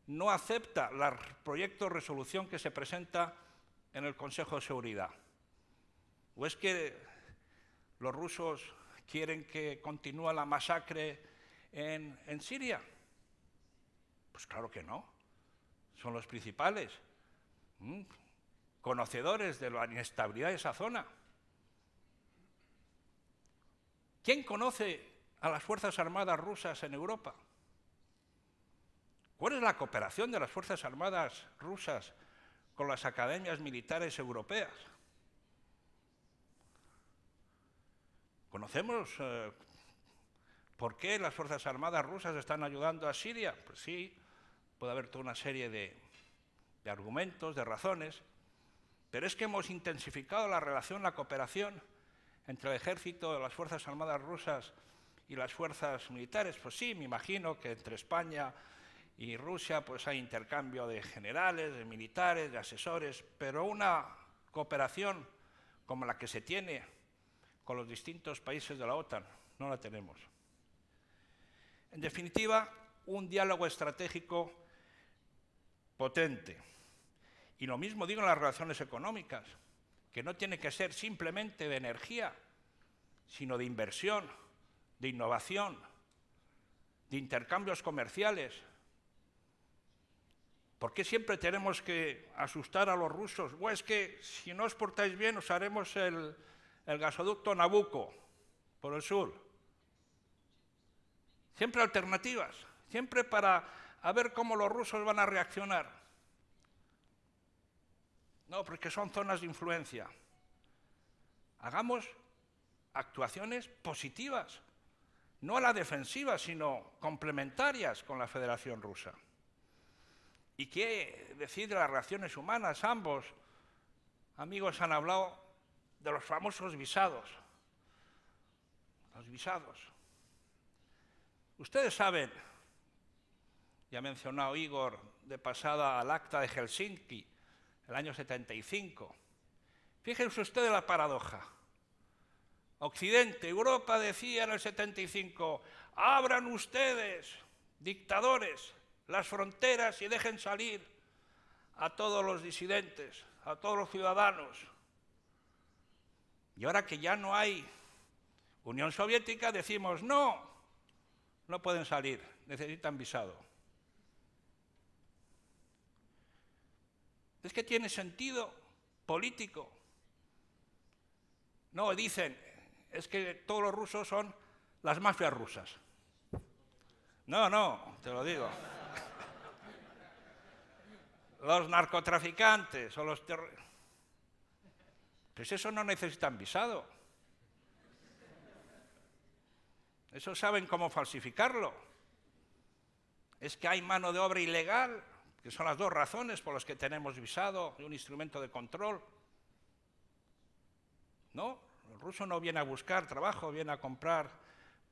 no acepta el proyecto de resolución que se presenta en el Consejo de Seguridad. ¿O es que los rusos quieren que continúe la masacre en Siria? Pues claro que no. Son los principales conocedores de la inestabilidad de esa zona. ¿Quién conoce a las Fuerzas Armadas rusas en Europa? ¿Cuál es la cooperación de las Fuerzas Armadas rusas con las academias militares europeas? ¿Conocemos por qué las Fuerzas Armadas rusas están ayudando a Siria? Pues sí, puede haber toda una serie de argumentos, de razones, pero es que hemos intensificado la relación, la cooperación entre el ejército, las Fuerzas Armadas rusas y las fuerzas militares. Pues sí, me imagino que entre España y Rusia pues hay intercambio de generales, de militares, de asesores, pero una cooperación como la que se tiene con los distintos países de la OTAN no la tenemos. En definitiva, un diálogo estratégico potente. Y lo mismo digo en las relaciones económicas, que no tiene que ser simplemente de energía, sino de inversión, de innovación, de intercambios comerciales. ¿Por qué siempre tenemos que asustar a los rusos? Bueno, es que si no os portáis bien os haremos el gasoducto Nabucco por el sur. Siempre alternativas, siempre para ver cómo los rusos van a reaccionar. No, porque son zonas de influencia. Hagamos actuaciones positivas, no a la defensiva, sino complementarias con la Federación Rusa. ¿Y qué decir de las relaciones humanas? Ambos amigos han hablado de los famosos visados. Los visados. Ustedes saben, ya ha mencionado Igor, de pasada al acta de Helsinki, el año 75. Fíjense ustedes la paradoja. Occidente, Europa decía en el 75, abran ustedes, dictadores, las fronteras y dejen salir a todos los disidentes, a todos los ciudadanos. Y ahora que ya no hay Unión Soviética, decimos, no pueden salir, necesitan visado. Es que tiene sentido político. No, dicen, es que todos los rusos son las mafias rusas. No, te lo digo. Los narcotraficantes o los terroristas. Pues eso no necesitan visado. Eso saben cómo falsificarlo. Es que hay mano de obra ilegal, que son las dos razones por las que tenemos visado y un instrumento de control. No, el ruso no viene a buscar trabajo, viene a comprar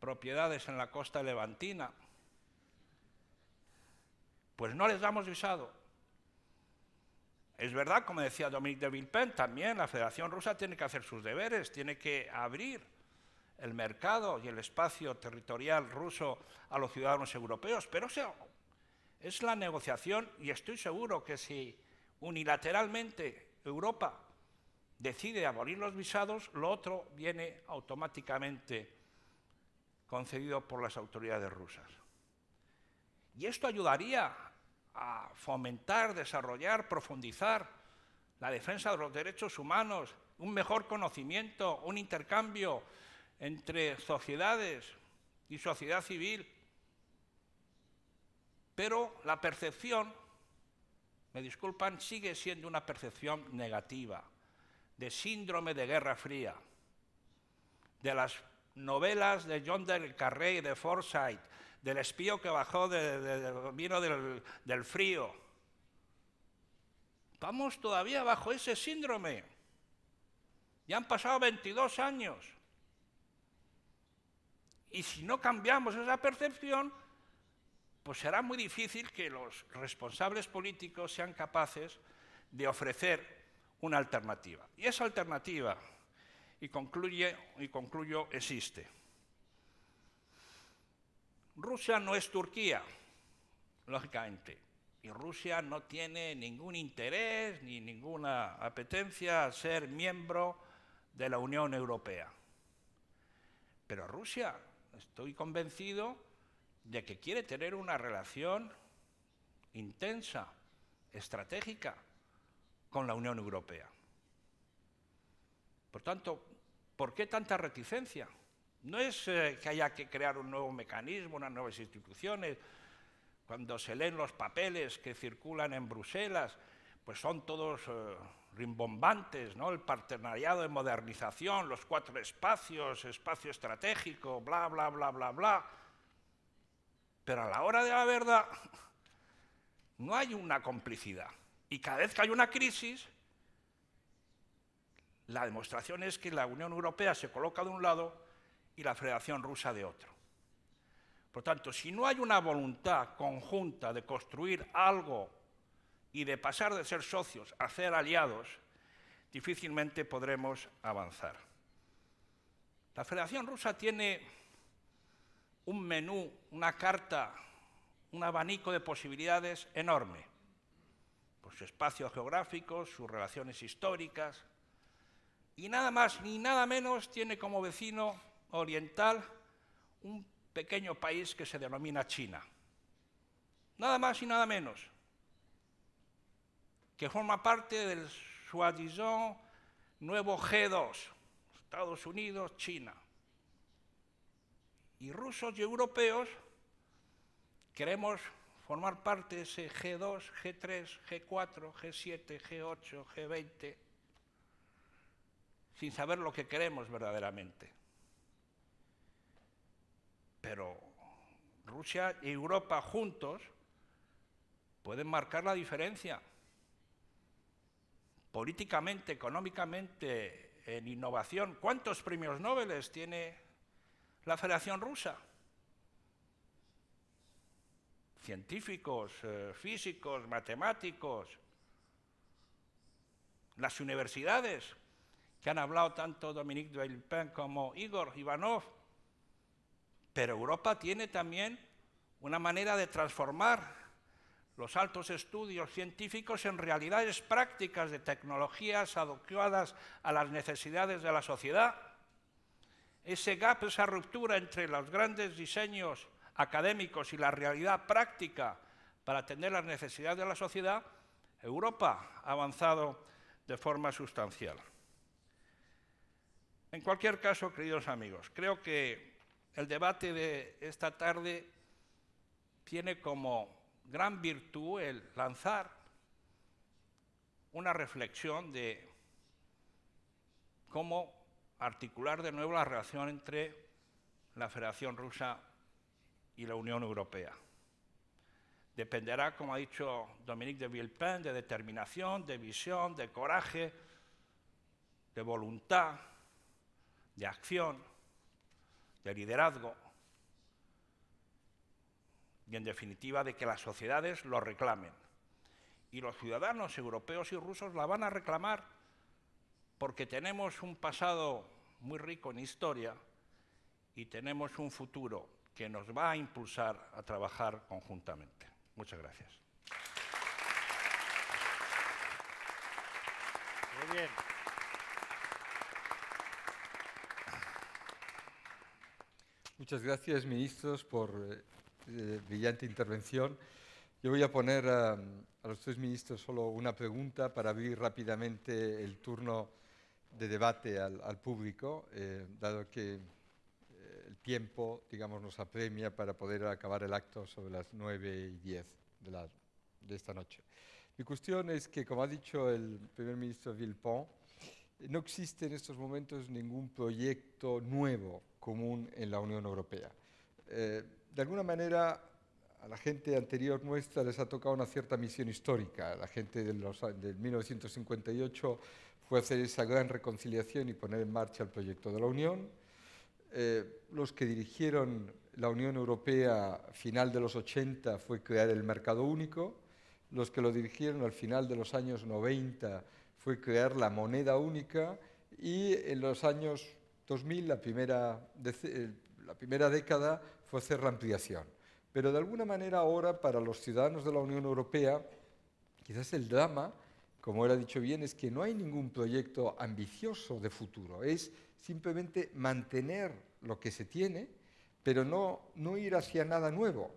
propiedades en la costa levantina. Pues no les damos visado. Es verdad, como decía Dominique de Villepin, también la Federación Rusa tiene que hacer sus deberes, tiene que abrir el mercado y el espacio territorial ruso a los ciudadanos europeos, pero es la negociación, y estoy seguro que si unilateralmente Europa decide abolir los visados, lo otro viene automáticamente concedido por las autoridades rusas. Y esto ayudaría a fomentar, desarrollar, profundizar la defensa de los derechos humanos, un mejor conocimiento, un intercambio entre sociedades y sociedad civil. Pero la percepción, me disculpan, sigue siendo una percepción negativa, de síndrome de Guerra Fría, de las novelas de John le Carré y de Forsyth, del espío que bajó vino del frío. Estamos todavía bajo ese síndrome. Ya han pasado 22 años. Y si no cambiamos esa percepción, pues será muy difícil que los responsables políticos sean capaces de ofrecer una alternativa. Y esa alternativa, y concluyo, existe. Rusia no es Turquía, lógicamente, y Rusia no tiene ningún interés ni ninguna apetencia a ser miembro de la Unión Europea. Pero Rusia, estoy convencido de que quiere tener una relación intensa, estratégica, con la Unión Europea. Por tanto, ¿por qué tanta reticencia? No es que haya que crear un nuevo mecanismo, unas nuevas instituciones. Cuando se leen los papeles que circulan en Bruselas, pues son todos rimbombantes, ¿no? El partenariado de modernización, los 4 espacios, espacio estratégico, bla, bla, bla, bla, bla. Pero a la hora de la verdad no hay una complicidad. Y cada vez que hay una crisis, la demostración es que la Unión Europea se coloca de un lado y la Federación Rusa de otro. Por tanto, si no hay una voluntad conjunta de construir algo y de pasar de ser socios a ser aliados, difícilmente podremos avanzar. La Federación Rusa tiene un menú, una carta, un abanico de posibilidades enorme, por su espacio geográfico, sus relaciones históricas, y nada más ni nada menos tiene como vecino oriental un pequeño país que se denomina China. Nada más y nada menos, que forma parte del soi-disant nuevo G2, Estados Unidos, China. Y rusos y europeos queremos formar parte de ese G2, G3, G4, G7, G8, G20, sin saber lo que queremos verdaderamente. Pero Rusia y Europa juntos pueden marcar la diferencia. Políticamente, económicamente, en innovación. ¿Cuántos premios Nobel tiene la Federación Rusa? Científicos, físicos, matemáticos. Las universidades, que han hablado tanto Dominique de Villepin como Igor Ivanov. Pero Europa tiene también una manera de transformar los altos estudios científicos en realidades prácticas de tecnologías adecuadas a las necesidades de la sociedad. Ese gap, esa ruptura entre los grandes diseños académicos y la realidad práctica para atender las necesidades de la sociedad, Europa ha avanzado de forma sustancial. En cualquier caso, queridos amigos, creo que el debate de esta tarde tiene como gran virtud el lanzar una reflexión de cómo articular de nuevo la relación entre la Federación Rusa y la Unión Europea. Dependerá, como ha dicho Dominique de Villepin, de determinación, de visión, de coraje, de voluntad, de acción, de liderazgo y, en definitiva, de que las sociedades lo reclamen. Y los ciudadanos europeos y rusos la van a reclamar porque tenemos un pasado muy rico en historia y tenemos un futuro que nos va a impulsar a trabajar conjuntamente. Muchas gracias. Muy bien. Muchas gracias, ministros, por brillante intervención. Yo voy a poner a los 3 ministros solo una pregunta para abrir rápidamente el turno de debate al público, dado que el tiempo, digamos, nos apremia para poder acabar el acto sobre las 9:10 de esta noche. Mi cuestión es que, como ha dicho el primer ministro Villepin, no existe en estos momentos ningún proyecto nuevo común en la Unión Europea. De alguna manera, a la gente anterior nuestra les ha tocado una cierta misión histórica. La gente del 1958 fue hacer esa gran reconciliación y poner en marcha el proyecto de la Unión. Los que dirigieron la Unión Europea a final de los 80 fue crear el mercado único. Los que lo dirigieron al final de los años 90 fue crear la moneda única, y en los años 2000, la primera década, fue hacer la ampliación. Pero de alguna manera ahora, para los ciudadanos de la Unión Europea, quizás el drama, como él ha dicho bien, es que no hay ningún proyecto ambicioso de futuro. Es simplemente mantener lo que se tiene, pero no ir hacia nada nuevo.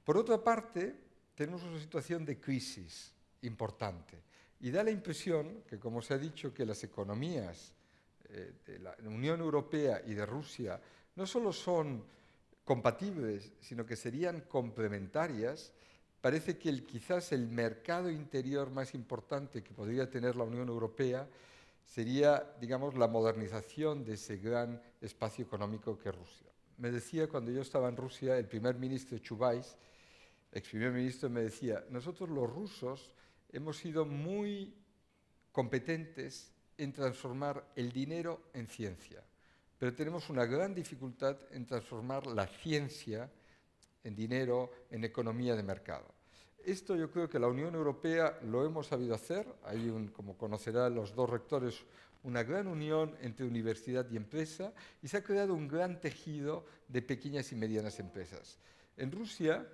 Por otra parte, tenemos una situación de crisis importante. Y da la impresión que, como se ha dicho, que las economías de la Unión Europea y de Rusia no solo son compatibles, sino que serían complementarias parece que quizás el mercado interior más importante que podría tener la Unión Europea sería, digamos, la modernización de ese gran espacio económico que es Rusia. Me decía cuando yo estaba en Rusia, el primer ministro Chubais, ex primer ministro, me decía, nosotros los rusos hemos sido muy competentes en transformar el dinero en ciencia, pero tenemos una gran dificultad en transformar la ciencia en dinero, en economía de mercado. Esto yo creo que la Unión Europea lo hemos sabido hacer. Hay, como conocerán los dos rectores, una gran unión entre universidad y empresa y se ha creado un gran tejido de pequeñas y medianas empresas. En Rusia,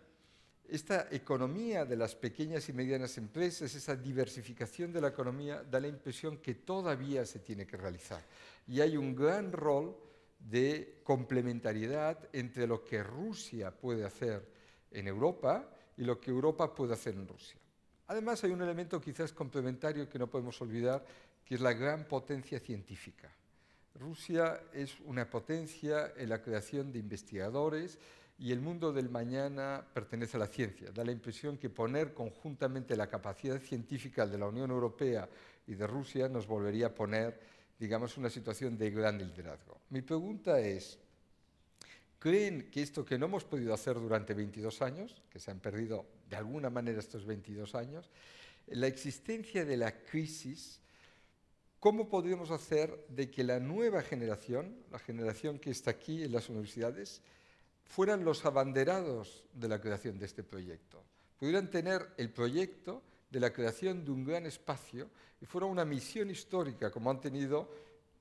esta economía de las pequeñas y medianas empresas, esa diversificación de la economía, da la impresión que todavía se tiene que realizar. Y hay un gran rol de complementariedad entre lo que Rusia puede hacer en Europa y lo que Europa puede hacer en Rusia. Además, hay un elemento quizás complementario que no podemos olvidar, que es la gran potencia científica. Rusia es una potencia en la creación de investigadores y el mundo del mañana pertenece a la ciencia. Da la impresión que poner conjuntamente la capacidad científica de la Unión Europea y de Rusia nos volvería a poner, digamos, una situación de gran liderazgo. Mi pregunta es, ¿creen que esto que no hemos podido hacer durante 22 años, que se han perdido de alguna manera estos 22 años, la existencia de la crisis, cómo podríamos hacer de que la nueva generación, la generación que está aquí en las universidades, fueran los abanderados de la creación de este proyecto? Pudieran tener el proyecto de la creación de un gran espacio y fuera una misión histórica, como han tenido,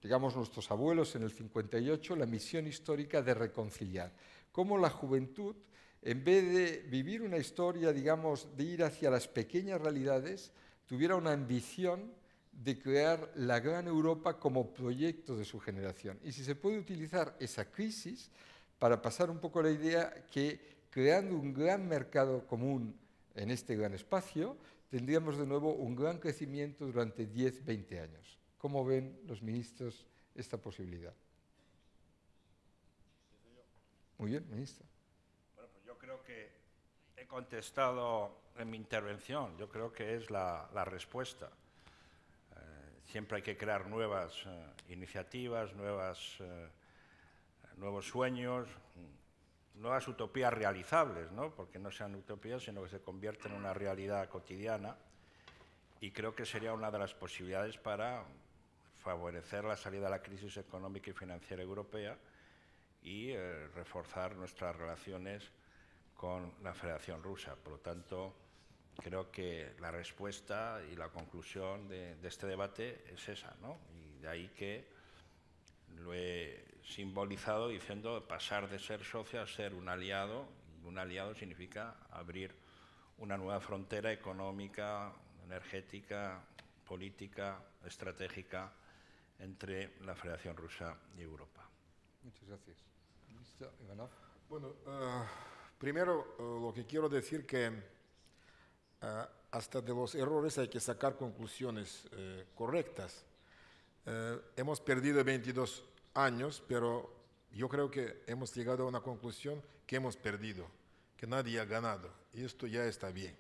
digamos, nuestros abuelos en el 58, la misión histórica de reconciliar. Cómo la juventud, en vez de vivir una historia, digamos, de ir hacia las pequeñas realidades, tuviera una ambición de crear la gran Europa como proyecto de su generación. Y si se puede utilizar esa crisis para pasar un poco la idea que creando un gran mercado común en este gran espacio, tendríamos de nuevo un gran crecimiento durante 10, 20 años. ¿Cómo ven los ministros esta posibilidad? Muy bien, ministro. Bueno, pues yo creo que he contestado en mi intervención. Yo creo que es la respuesta. Siempre hay que crear nuevas iniciativas, nuevos sueños, nuevas utopías realizables, ¿no? Porque no sean utopías, sino que se convierten en una realidad cotidiana. Y creo que sería una de las posibilidades para favorecer la salida de la crisis económica y financiera europea y reforzar nuestras relaciones con la Federación Rusa. Por lo tanto, creo que la respuesta y la conclusión de este debate es esa, ¿no? Y de ahí que lo he simbolizado diciendo pasar de ser socio a ser un aliado, y un aliado significa abrir una nueva frontera económica, energética, política, estratégica entre la Federación Rusa y Europa. Muchas gracias. Ministro Ivanov. Bueno, primero lo que quiero decir que hasta de los errores hay que sacar conclusiones correctas. Hemos perdido 22 años, pero yo creo que hemos llegado a una conclusión que hemos perdido, que nadie ha ganado, y esto ya está bien.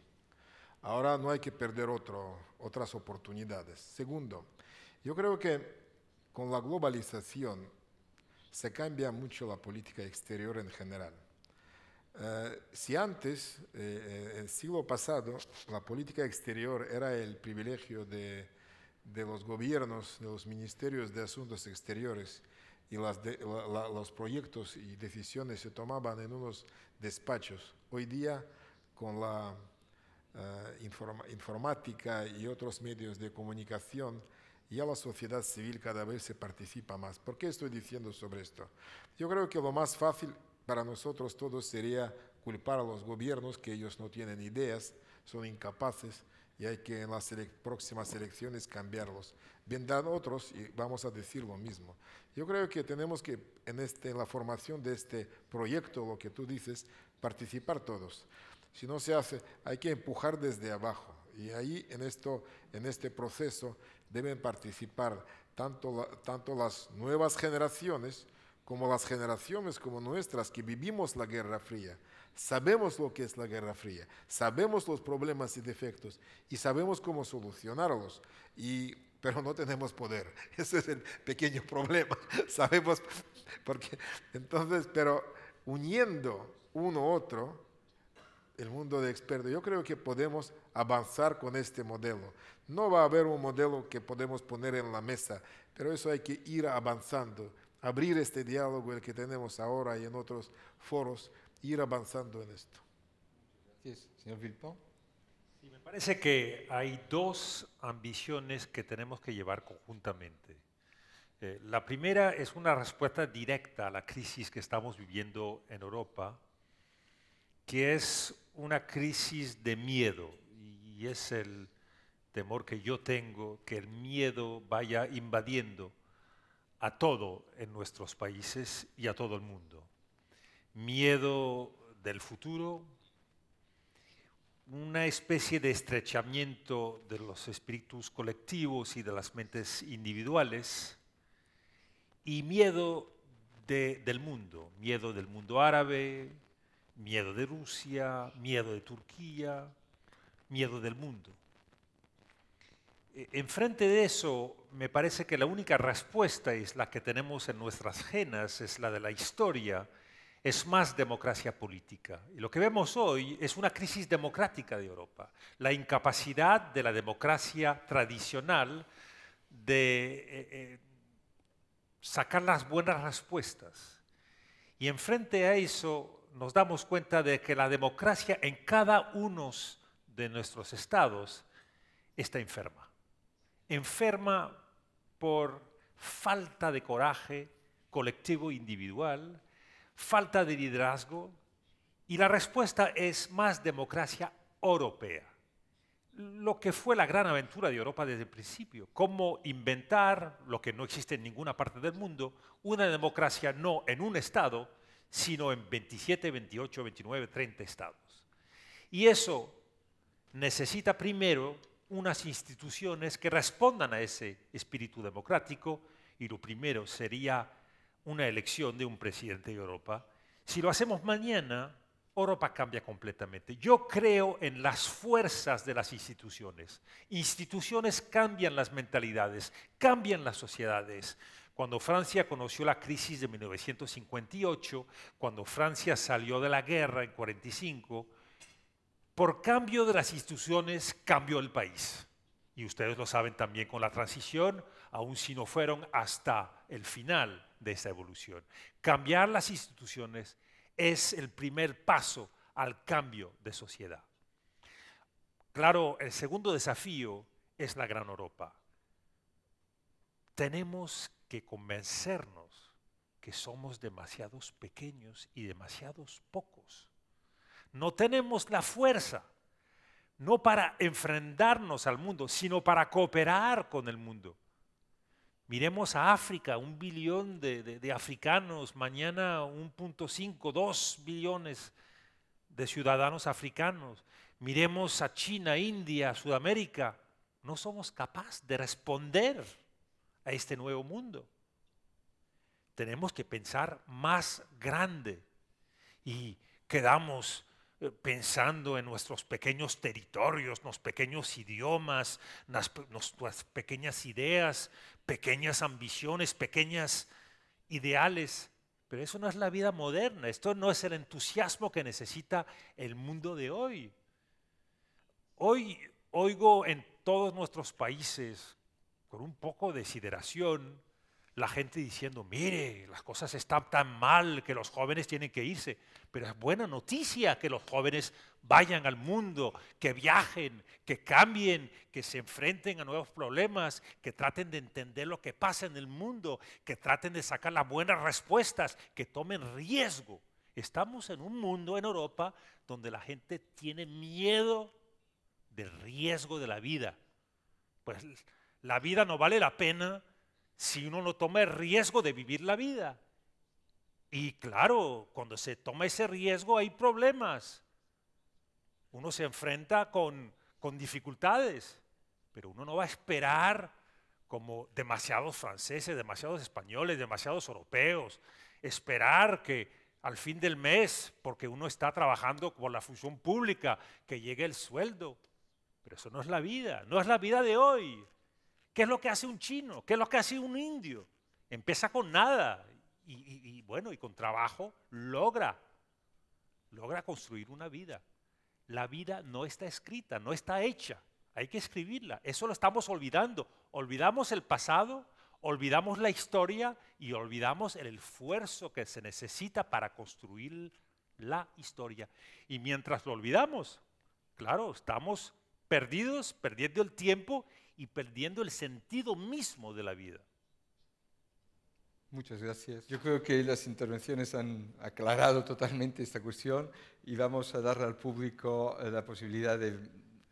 Ahora no hay que perder otras oportunidades. Segundo, yo creo que con la globalización se cambia mucho la política exterior en general. Si antes, el siglo pasado, la política exterior era el privilegio de los gobiernos, de los ministerios de asuntos exteriores, y los proyectos y decisiones se tomaban en unos despachos, hoy día con la informática y otros medios de comunicación, ya la sociedad civil cada vez se participa más. ¿Por qué estoy diciendo sobre esto? Yo creo que lo más fácil para nosotros todos sería culpar a los gobiernos que ellos no tienen ideas, son incapaces y hay que en las próximas elecciones cambiarlos. Vendrán otros y vamos a decir lo mismo. Yo creo que tenemos que en la formación de este proyecto, lo que tú dices, participar todos. Si no se hace, hay que empujar desde abajo. Y ahí en este proceso deben participar tanto las nuevas generaciones como las generaciones como nuestras que vivimos la Guerra Fría, sabemos lo que es la Guerra Fría, sabemos los problemas y defectos y sabemos cómo solucionarlos, pero no tenemos poder. Ese es el pequeño problema. Sabemos, porque entonces, pero uniendo uno a otro, el mundo de expertos, yo creo que podemos avanzar con este modelo. No va a haber un modelo que podemos poner en la mesa, pero eso hay que ir avanzando, abrir este diálogo, el que tenemos ahora y en otros foros, ir avanzando en esto. Gracias, señor Villepin. Sí, me parece que hay dos ambiciones que tenemos que llevar conjuntamente. La primera es una respuesta directa a la crisis que estamos viviendo en Europa, que es una crisis de miedo, y es el temor que yo tengo, que el miedo vaya invadiendo a todo en nuestros países y a todo el mundo. Miedo del futuro, una especie de estrechamiento de los espíritus colectivos y de las mentes individuales, y miedo del mundo árabe, miedo de Rusia, miedo de Turquía, miedo del mundo. Enfrente de eso, me parece que la única respuesta es la que tenemos en nuestras genes, es la de la historia, es más democracia política. Y lo que vemos hoy es una crisis democrática de Europa, la incapacidad de la democracia tradicional de sacar las buenas respuestas. Y enfrente a eso nos damos cuenta de que la democracia en cada uno de nuestros estados está enferma. Enferma por falta de coraje colectivo e individual, falta de liderazgo, y la respuesta es más democracia europea. Lo que fue la gran aventura de Europa desde el principio, cómo inventar lo que no existe en ninguna parte del mundo, una democracia no en un estado, sino en 27, 28, 29, 30 estados. Y eso necesita primero unas instituciones que respondan a ese espíritu democrático, y lo primero sería una elección de un presidente de Europa. Si lo hacemos mañana, Europa cambia completamente. Yo creo en las fuerzas de las instituciones. Instituciones cambian las mentalidades, cambian las sociedades. Cuando Francia conoció la crisis de 1958, cuando Francia salió de la guerra en 1945, por cambio de las instituciones cambió el país. Y ustedes lo saben también con la transición, aun si no fueron hasta el final de esa evolución. Cambiar las instituciones es el primer paso al cambio de sociedad. Claro, el segundo desafío es la gran Europa. Tenemos que convencernos que somos demasiados pequeños y demasiados pocos. No tenemos la fuerza, no para enfrentarnos al mundo, sino para cooperar con el mundo. Miremos a África, 1 billón de africanos, mañana 1.5, 2 billones de ciudadanos africanos. Miremos a China, India, Sudamérica. No somos capaces de responder a este nuevo mundo. Tenemos que pensar más grande y quedamos pensando en nuestros pequeños territorios, los pequeños idiomas, nuestras pequeñas ideas, pequeñas ambiciones, pequeños ideales. Pero eso no es la vida moderna, esto no es el entusiasmo que necesita el mundo de hoy. Hoy oigo en todos nuestros países, con un poco de sideración, la gente diciendo, mire, las cosas están tan mal que los jóvenes tienen que irse. Pero es buena noticia que los jóvenes vayan al mundo, que viajen, que cambien, que se enfrenten a nuevos problemas, que traten de entender lo que pasa en el mundo, que traten de sacar las buenas respuestas, que tomen riesgo. Estamos en un mundo en Europa donde la gente tiene miedo del riesgo de la vida. Pues la vida no vale la pena si uno no toma el riesgo de vivir la vida. Y claro, cuando se toma ese riesgo hay problemas. Uno se enfrenta con dificultades, pero uno no va a esperar como demasiados franceses, demasiados españoles, demasiados europeos, esperar que al fin del mes, porque uno está trabajando por la función pública, que llegue el sueldo. Pero eso no es la vida, no es la vida de hoy. ¿Qué es lo que hace un chino? ¿Qué es lo que hace un indio? Empieza con nada y bueno, y con trabajo logra construir una vida. La vida no está escrita, no está hecha, hay que escribirla. Eso lo estamos olvidando. Olvidamos el pasado, olvidamos la historia y olvidamos el esfuerzo que se necesita para construir la historia. Y mientras lo olvidamos, claro, estamos perdidos, perdiendo el tiempo y perdiendo el sentido mismo de la vida. Muchas gracias. Yo creo que las intervenciones han aclarado totalmente esta cuestión y vamos a dar al público la posibilidad de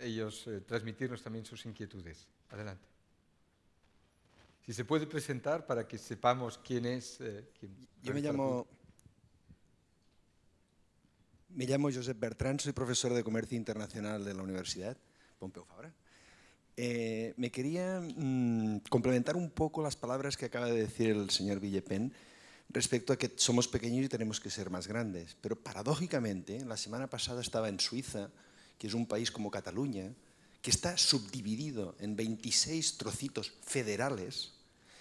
ellos transmitirnos también sus inquietudes. Adelante. Si se puede presentar para que sepamos quién es. Yo me llamo Josep Bertran, soy profesor de Comercio Internacional de la Universidad Pompeu Fabra. Me quería complementar un poco las palabras que acaba de decir el señor Villepin respecto a que somos pequeños y tenemos que ser más grandes. Pero paradójicamente, la semana pasada estaba en Suiza, que es un país como Cataluña, que está subdividido en 26 trocitos federales,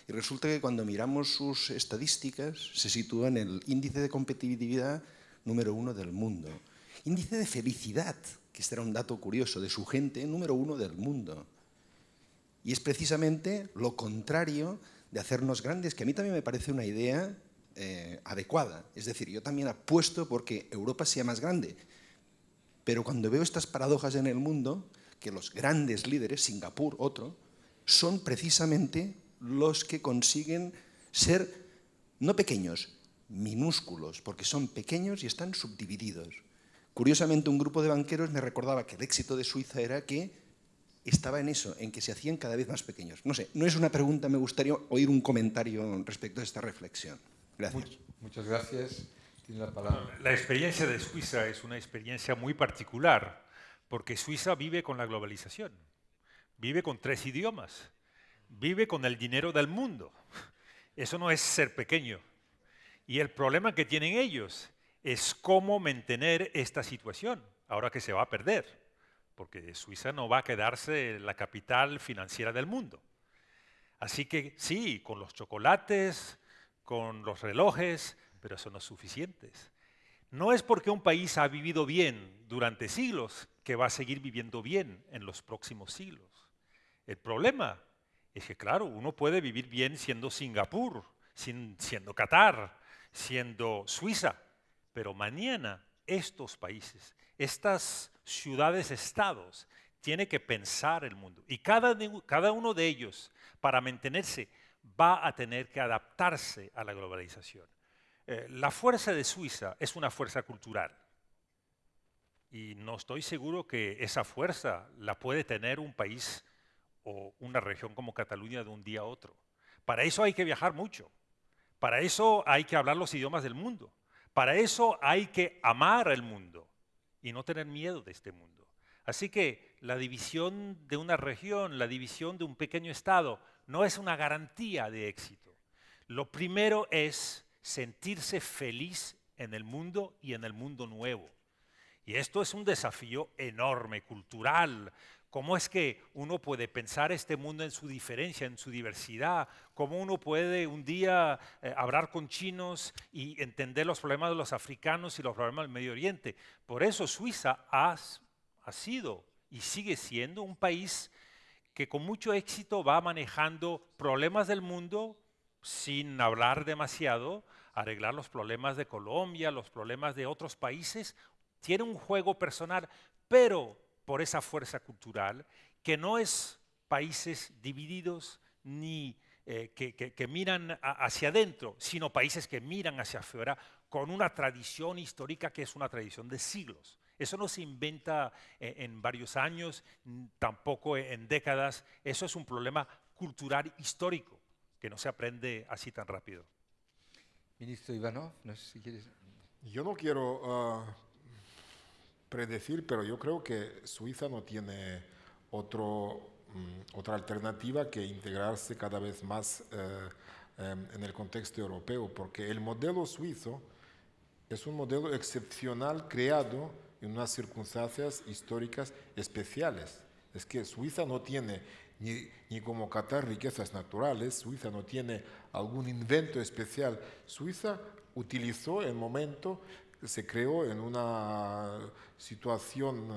y resulta que cuando miramos sus estadísticas se sitúa en el índice de competitividad número 1 del mundo. Índice de felicidad, que este era un dato curioso, de su gente, número 1 del mundo. Y es precisamente lo contrario de hacernos grandes, que a mí también me parece una idea adecuada. Es decir, yo también apuesto porque Europa sea más grande. Pero cuando veo estas paradojas en el mundo, que los grandes líderes, Singapur, otro, son precisamente los que consiguen ser, no pequeños, minúsculos, porque son pequeños y están subdivididos. Curiosamente, un grupo de banqueros me recordaba que el éxito de Suiza era que estaba en eso, en que se hacían cada vez más pequeños. No sé, no es una pregunta, me gustaría oír un comentario respecto a esta reflexión. Gracias. Muchas gracias. Tiene la palabra. La experiencia de Suiza es una experiencia muy particular, porque Suiza vive con la globalización, vive con 3 idiomas, vive con el dinero del mundo. Eso no es ser pequeño. Y el problema que tienen ellos es cómo mantener esta situación, ahora que se va a perder, porque Suiza no va a quedarse la capital financiera del mundo. Así que sí, con los chocolates, con los relojes, pero eso no es suficiente. No es porque un país ha vivido bien durante siglos que va a seguir viviendo bien en los próximos siglos. El problema es que, claro, uno puede vivir bien siendo Singapur, siendo Qatar, siendo Suiza, pero mañana estos países, estas ciudades-estados, tienen que pensar el mundo. Y cada uno de ellos, para mantenerse, va a tener que adaptarse a la globalización. La fuerza de Suiza es una fuerza cultural. Y no estoy seguro que esa fuerza la puede tener un país o una región como Cataluña de un día a otro. Para eso hay que viajar mucho. Para eso hay que hablar los idiomas del mundo. Para eso hay que amar el mundo y no tener miedo de este mundo. Así que la división de una región, la división de un pequeño estado, no es una garantía de éxito. Lo primero es sentirse feliz en el mundo y en el mundo nuevo. Y esto es un desafío enorme, cultural. ¿Cómo es que uno puede pensar este mundo en su diferencia, en su diversidad? ¿Cómo uno puede un día hablar con chinos y entender los problemas de los africanos y los problemas del Medio Oriente? Por eso Suiza ha sido y sigue siendo un país que con mucho éxito va manejando problemas del mundo sin hablar demasiado, arreglar los problemas de Colombia, los problemas de otros países. Tiene un juego personal, pero por esa fuerza cultural, que no es países divididos ni que miran hacia adentro, sino países que miran hacia afuera con una tradición histórica que es una tradición de siglos. Eso no se inventa en varios años, tampoco en décadas. Eso es un problema cultural histórico que no se aprende así tan rápido. Ministro Ivanov, no sé si quieres... Yo no quiero predecir, pero yo creo que Suiza no tiene otra alternativa que integrarse cada vez más en el contexto europeo, porque el modelo suizo es un modelo excepcional creado en unas circunstancias históricas especiales. Es que Suiza no tiene ni como Qatar riquezas naturales, Suiza no tiene algún invento especial. Suiza utilizó el momento que se creó en una situación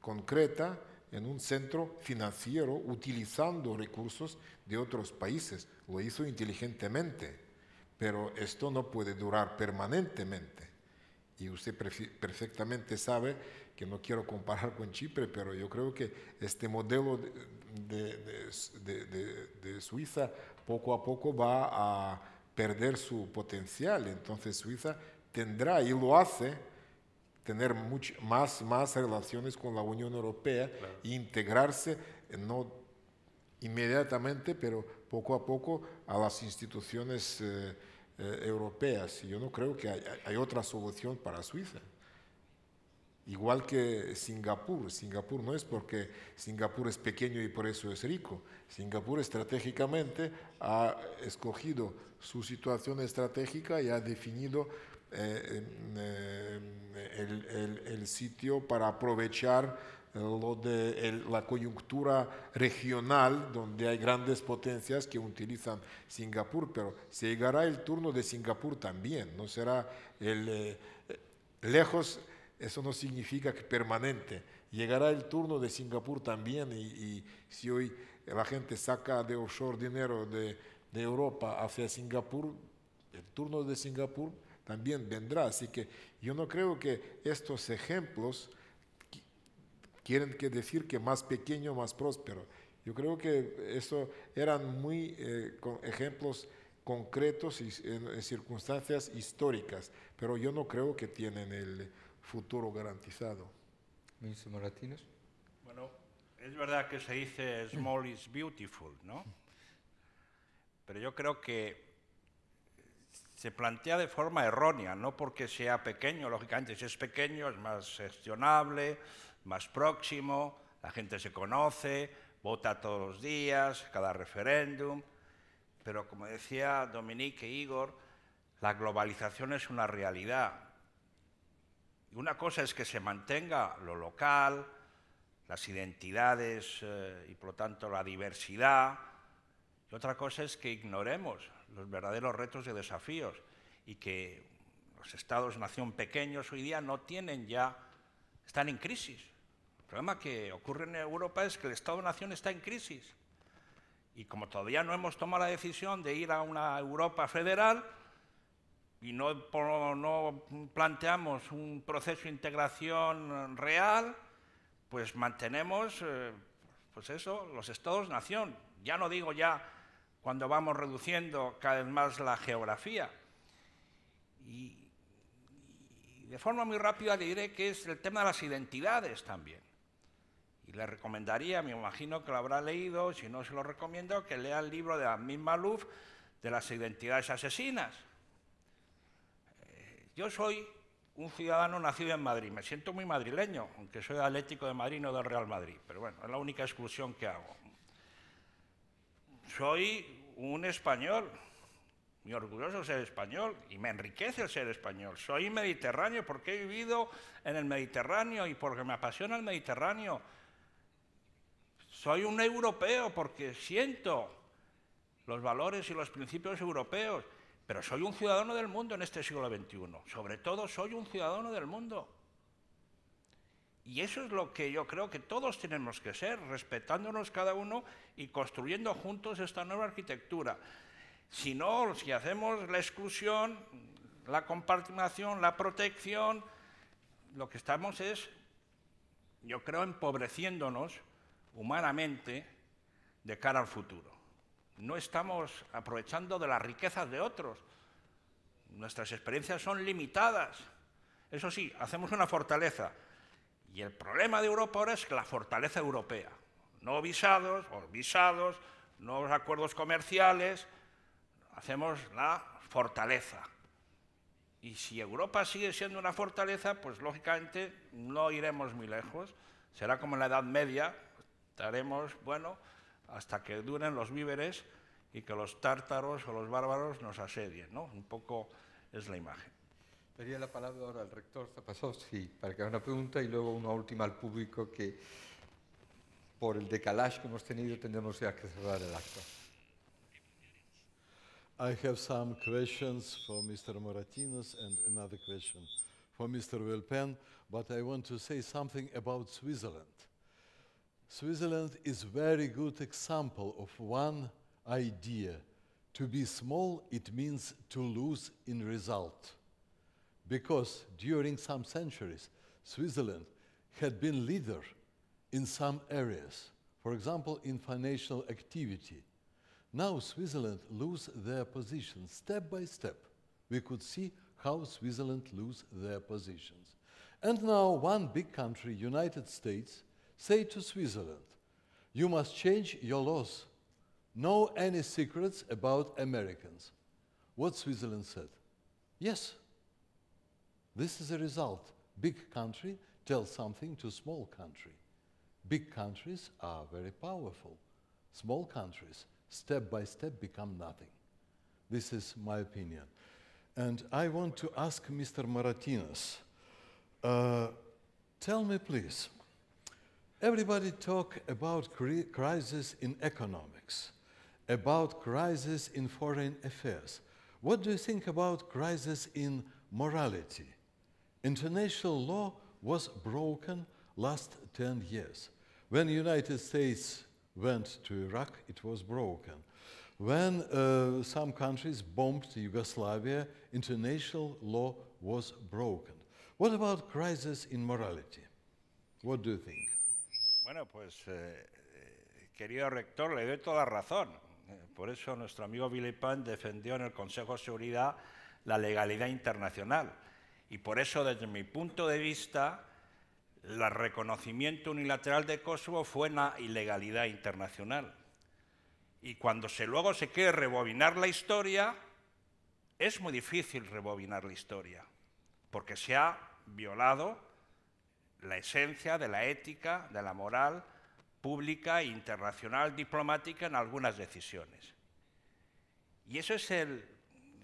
concreta, en un centro financiero, utilizando recursos de otros países. Lo hizo inteligentemente, pero esto no puede durar permanentemente. Y usted perfectamente sabe que no quiero comparar con Chipre, pero yo creo que este modelo de Suiza poco a poco va a perder su potencial. Entonces Suiza tendrá, y lo hace, tener más relaciones con la Unión Europea, claro, e integrarse, no inmediatamente, pero poco a poco a las instituciones europeas. Yo no creo que hay otra solución para Suiza. Igual que Singapur. Singapur no es porque Singapur es pequeño y por eso es rico. Singapur estratégicamente ha escogido su situación estratégica y ha definido el sitio para aprovechar la coyuntura regional, donde hay grandes potencias que utilizan Singapur, pero se llegará el turno de Singapur también, no será lejos. Eso no significa que permanente. Llegará el turno de Singapur también, y si hoy la gente saca de offshore dinero de Europa hacia Singapur, el turno de Singapur también vendrá. Así que yo no creo que estos ejemplos quieren decir que más pequeño, más próspero. Yo creo que eso eran muy ejemplos concretos y en circunstancias históricas, pero yo no creo que tienen el futuro garantizado. Ministro Moratinos. Bueno, es verdad que se dice small is beautiful, ¿no? Pero yo creo que se plantea de forma errónea, no porque sea pequeño, lógicamente si es pequeño es más gestionable, más próximo, la gente se conoce, vota todos los días, cada referéndum, pero como decía Dominique e Igor, la globalización es una realidad. Y una cosa es que se mantenga lo local, las identidades y por lo tanto la diversidad, y otra cosa es que ignoremos los verdaderos retos y desafíos y que los estados-nación pequeños hoy día no tienen ya, están en crisis. El problema que ocurre en Europa es que el Estado-nación está en crisis y como todavía no hemos tomado la decisión de ir a una Europa federal, y no planteamos un proceso de integración real, pues mantenemos pues eso, los estados-nación. Ya no digo ya cuando vamos reduciendo cada vez más la geografía. Y de forma muy rápida le diré que es el tema de las identidades también. Y le recomendaría, me imagino que lo habrá leído, si no se lo recomiendo, que lea el libro de Amin Maalouf de las identidades asesinas. Yo soy un ciudadano nacido en Madrid, me siento muy madrileño, aunque soy del Atlético de Madrid, no del Real Madrid, pero bueno, es la única exclusión que hago. Soy un español, muy orgulloso de ser español, y me enriquece el ser español. Soy mediterráneo porque he vivido en el Mediterráneo y porque me apasiona el Mediterráneo. Soy un europeo porque siento los valores y los principios europeos. Pero soy un ciudadano del mundo en este siglo XXI. Sobre todo, soy un ciudadano del mundo. Y eso es lo que yo creo que todos tenemos que ser, respetándonos cada uno y construyendo juntos esta nueva arquitectura. Si no, si hacemos la exclusión, la compartición, la protección, lo que estamos es, yo creo, empobreciéndonos humanamente de cara al futuro. No estamos aprovechando de las riquezas de otros. Nuestras experiencias son limitadas. Eso sí, hacemos una fortaleza. Y el problema de Europa ahora es que la fortaleza europea. No visados, no acuerdos comerciales, hacemos la fortaleza. Y si Europa sigue siendo una fortaleza, pues lógicamente no iremos muy lejos. Será como en la Edad Media, estaremos, bueno, hasta que duren los víveres y que los tártaros o los bárbaros nos asedien, ¿no? Un poco es la imagen. Daría la palabra ahora al rector Zapasovsky para que haga una pregunta y luego una última al público que por el decalage que hemos tenido tendremos ya que cerrar el acto. I have some questions for Mr. Moratinos and another question for Mr. Villepin, but I want to say something about Switzerland. Switzerland is a very good example of one idea. To be small, it means to lose in result. Because during some centuries, Switzerland had been leader in some areas, for example, in financial activity. Now Switzerland lose their position step by step. We could see how Switzerland lose their positions. And now one big country, United States, say to Switzerland, you must change your laws. No any secrets about Americans. What Switzerland said? Yes. This is a result. Big country tells something to small country. Big countries are very powerful. Small countries, step by step, become nothing. This is my opinion. And I want to ask Mr. Moratinos, tell me please, everybody talk about crisis in economics, about crisis in foreign affairs. What do you think about crisis in morality? International law was broken last 10 years. When the United States went to Iraq, it was broken. When some countries bombed Yugoslavia, international law was broken. What about crisis in morality? What do you think? Bueno, pues, querido rector, le doy toda la razón. Por eso nuestro amigo Villepin defendió en el Consejo de Seguridad la legalidad internacional. Y por eso, desde mi punto de vista, el reconocimiento unilateral de Kosovo fue una ilegalidad internacional. Y cuando luego se quiere rebobinar la historia, es muy difícil rebobinar la historia, porque se ha violado la esencia de la ética, de la moral pública e internacional diplomática en algunas decisiones. Y eso es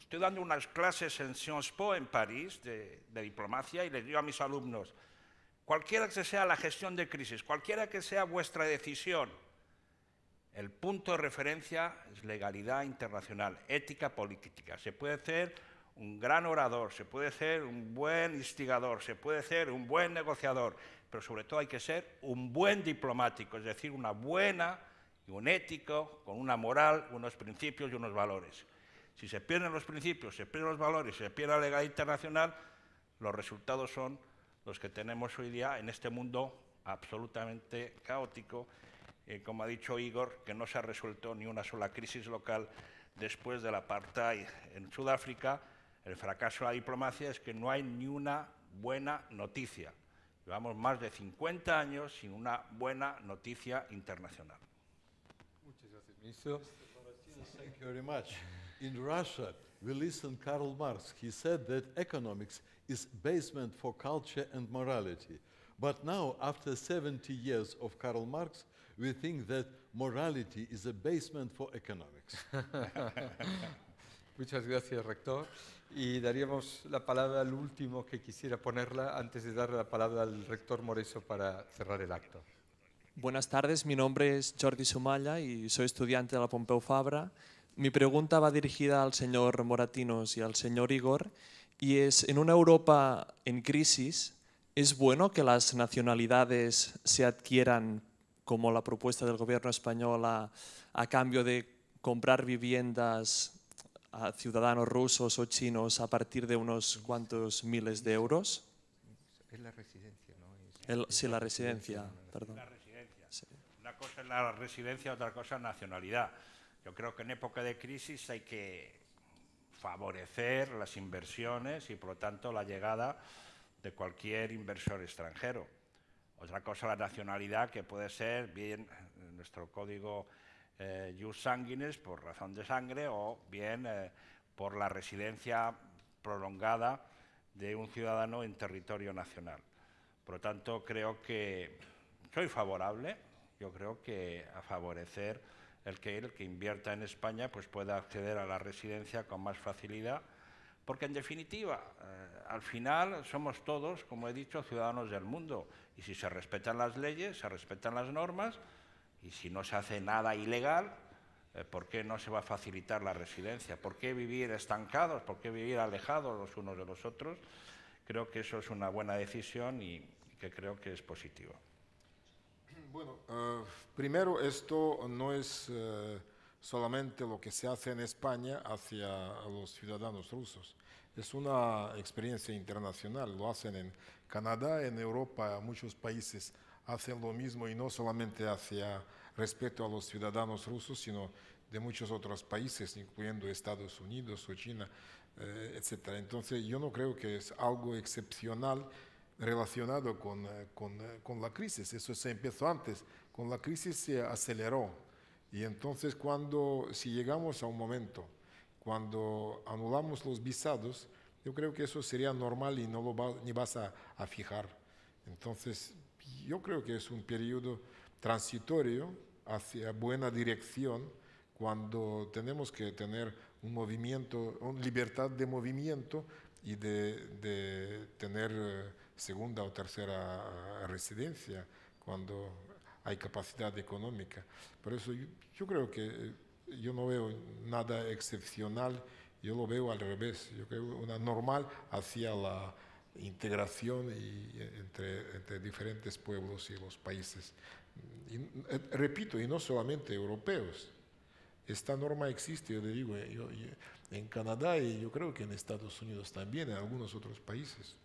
Estoy dando unas clases en Sciences Po en París de diplomacia y les digo a mis alumnos, cualquiera que sea la gestión de crisis, cualquiera que sea vuestra decisión, el punto de referencia es legalidad internacional, ética política. Se puede ser un gran orador, se puede ser un buen instigador, se puede ser un buen negociador, pero sobre todo hay que ser un buen diplomático, es decir, una buena y un ético, con una moral, unos principios y unos valores. Si se pierden los principios, se pierden los valores, se pierde la legalidad internacional, los resultados son los que tenemos hoy día en este mundo absolutamente caótico, como ha dicho Igor, que no se ha resuelto ni una sola crisis local después del apartheid en Sudáfrica. El fracaso de la diplomacia es que no hay ni una buena noticia. Llevamos más de 50 años sin una buena noticia internacional. Muchas gracias, ministro. Thank you very much. In Russia, we listened to Karl Marx. He said that economics is basement for culture and morality. But now, after 70 years of Karl Marx, we think that morality is a basement for economics. Muchas gracias, rector. Y daríamos la palabra al último que quisiera ponerla antes de darle la palabra al rector Moreso para cerrar el acto. Buenas tardes, mi nombre es Jordi Sumalla y soy estudiante de la Pompeu Fabra. Mi pregunta va dirigida al señor Moratinos y al señor Igor, y es, en una Europa en crisis, ¿es bueno que las nacionalidades se adquieran, como la propuesta del gobierno español, a cambio de comprar viviendas a ciudadanos rusos o chinos a partir de unos cuantos miles de euros? Es la residencia, ¿no? Sí, la residencia, perdón. La residencia. Sí. Una cosa es la residencia, otra cosa es nacionalidad. Yo creo que en época de crisis hay que favorecer las inversiones y, por lo tanto, la llegada de cualquier inversor extranjero. Otra cosa es la nacionalidad, que puede ser bien nuestro código jus sanguinis, por razón de sangre, o bien por la residencia prolongada de un ciudadano en territorio nacional. Por lo tanto, creo que soy favorable, yo creo que a favorecer el que invierta en España pues pueda acceder a la residencia con más facilidad, porque en definitiva, al final somos todos, como he dicho, ciudadanos del mundo, y si se respetan las leyes, se respetan las normas, y si no se hace nada ilegal, ¿por qué no se va a facilitar la residencia? ¿Por qué vivir estancados? ¿Por qué vivir alejados los unos de los otros? Creo que eso es una buena decisión y que creo que es positivo. Bueno, primero, esto no es solamente lo que se hace en España hacia los ciudadanos rusos. Es una experiencia internacional. Lo hacen en Canadá, en Europa, muchos países hacen lo mismo, y no solamente hacia respecto a los ciudadanos rusos, sino de muchos otros países, incluyendo Estados Unidos o China, etc. Entonces, yo no creo que es algo excepcional relacionado con la crisis. Eso se empezó antes. Con la crisis se aceleró. Y entonces, si llegamos a un momento cuando anulamos los visados, yo creo que eso sería normal y no ni vas a fijar. Entonces, yo creo que es un periodo transitorio hacia buena dirección, cuando tenemos que tener un movimiento, una libertad de movimiento y de tener segunda o tercera residencia cuando hay capacidad económica. Por eso yo creo que yo no veo nada excepcional, yo lo veo al revés, yo creo una normal hacia la integración entre diferentes pueblos y los países. Y, repito, y no solamente europeos. Esta norma existe, yo le digo, en Canadá, y yo creo que en Estados Unidos también, en algunos otros países.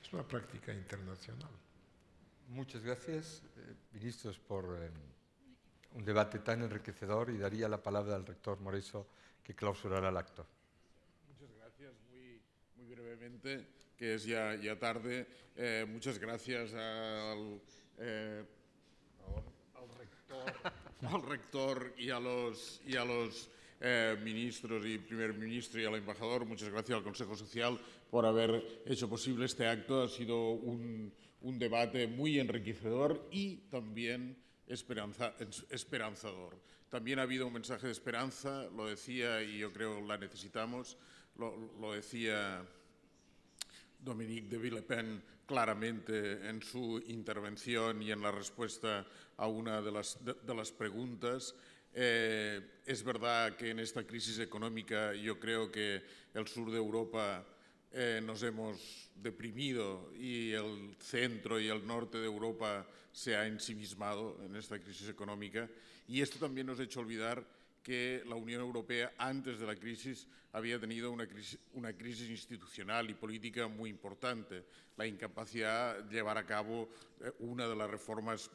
Es una práctica internacional. Muchas gracias, ministros, por un debate tan enriquecedor, y daría la palabra al rector Moreso, que clausurará el acto. Muchas gracias. Muy brevemente, que es ya tarde, muchas gracias al rector y a los ministros y primer ministro y al embajador. Muchas gracias al Consejo Social por haber hecho posible este acto. Ha sido un debate muy enriquecedor y también esperanzador. También ha habido un mensaje de esperanza, lo decía, y yo creo que la necesitamos, lo decía Dominique de Villepin claramente en su intervención y en la respuesta a una de las preguntas. Es verdad que en esta crisis económica yo creo que el sur de Europa nos hemos deprimido, y el centro y el norte de Europa se ha ensimismado en esta crisis económica, y esto también nos ha hecho olvidar que la Unión Europea antes de la crisis había tenido una crisis institucional y política muy importante, la incapacidad de llevar a cabo una de las reformas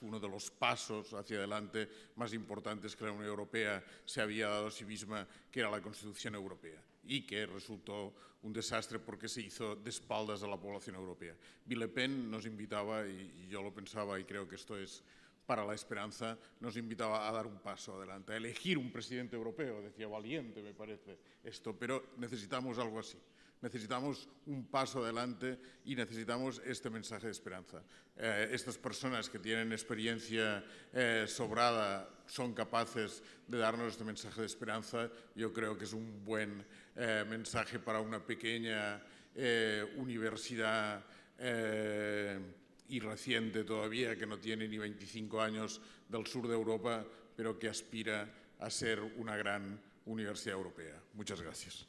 uno de los pasos hacia adelante más importantes que la Unión Europea se había dado a sí misma, que era la Constitución Europea, y que resultó un desastre porque se hizo de espaldas a la población europea. Villepin nos invitaba, y yo lo pensaba, y creo que esto es para la esperanza, nos invitaba a dar un paso adelante, a elegir un presidente europeo. Decía, valiente me parece esto, pero necesitamos algo así. Necesitamos un paso adelante y necesitamos este mensaje de esperanza. Estas personas que tienen experiencia sobrada son capaces de darnos este mensaje de esperanza. Yo creo que es un buen mensaje para una pequeña universidad y reciente todavía, que no tiene ni 25 años, del sur de Europa, pero que aspira a ser una gran universidad europea. Muchas gracias.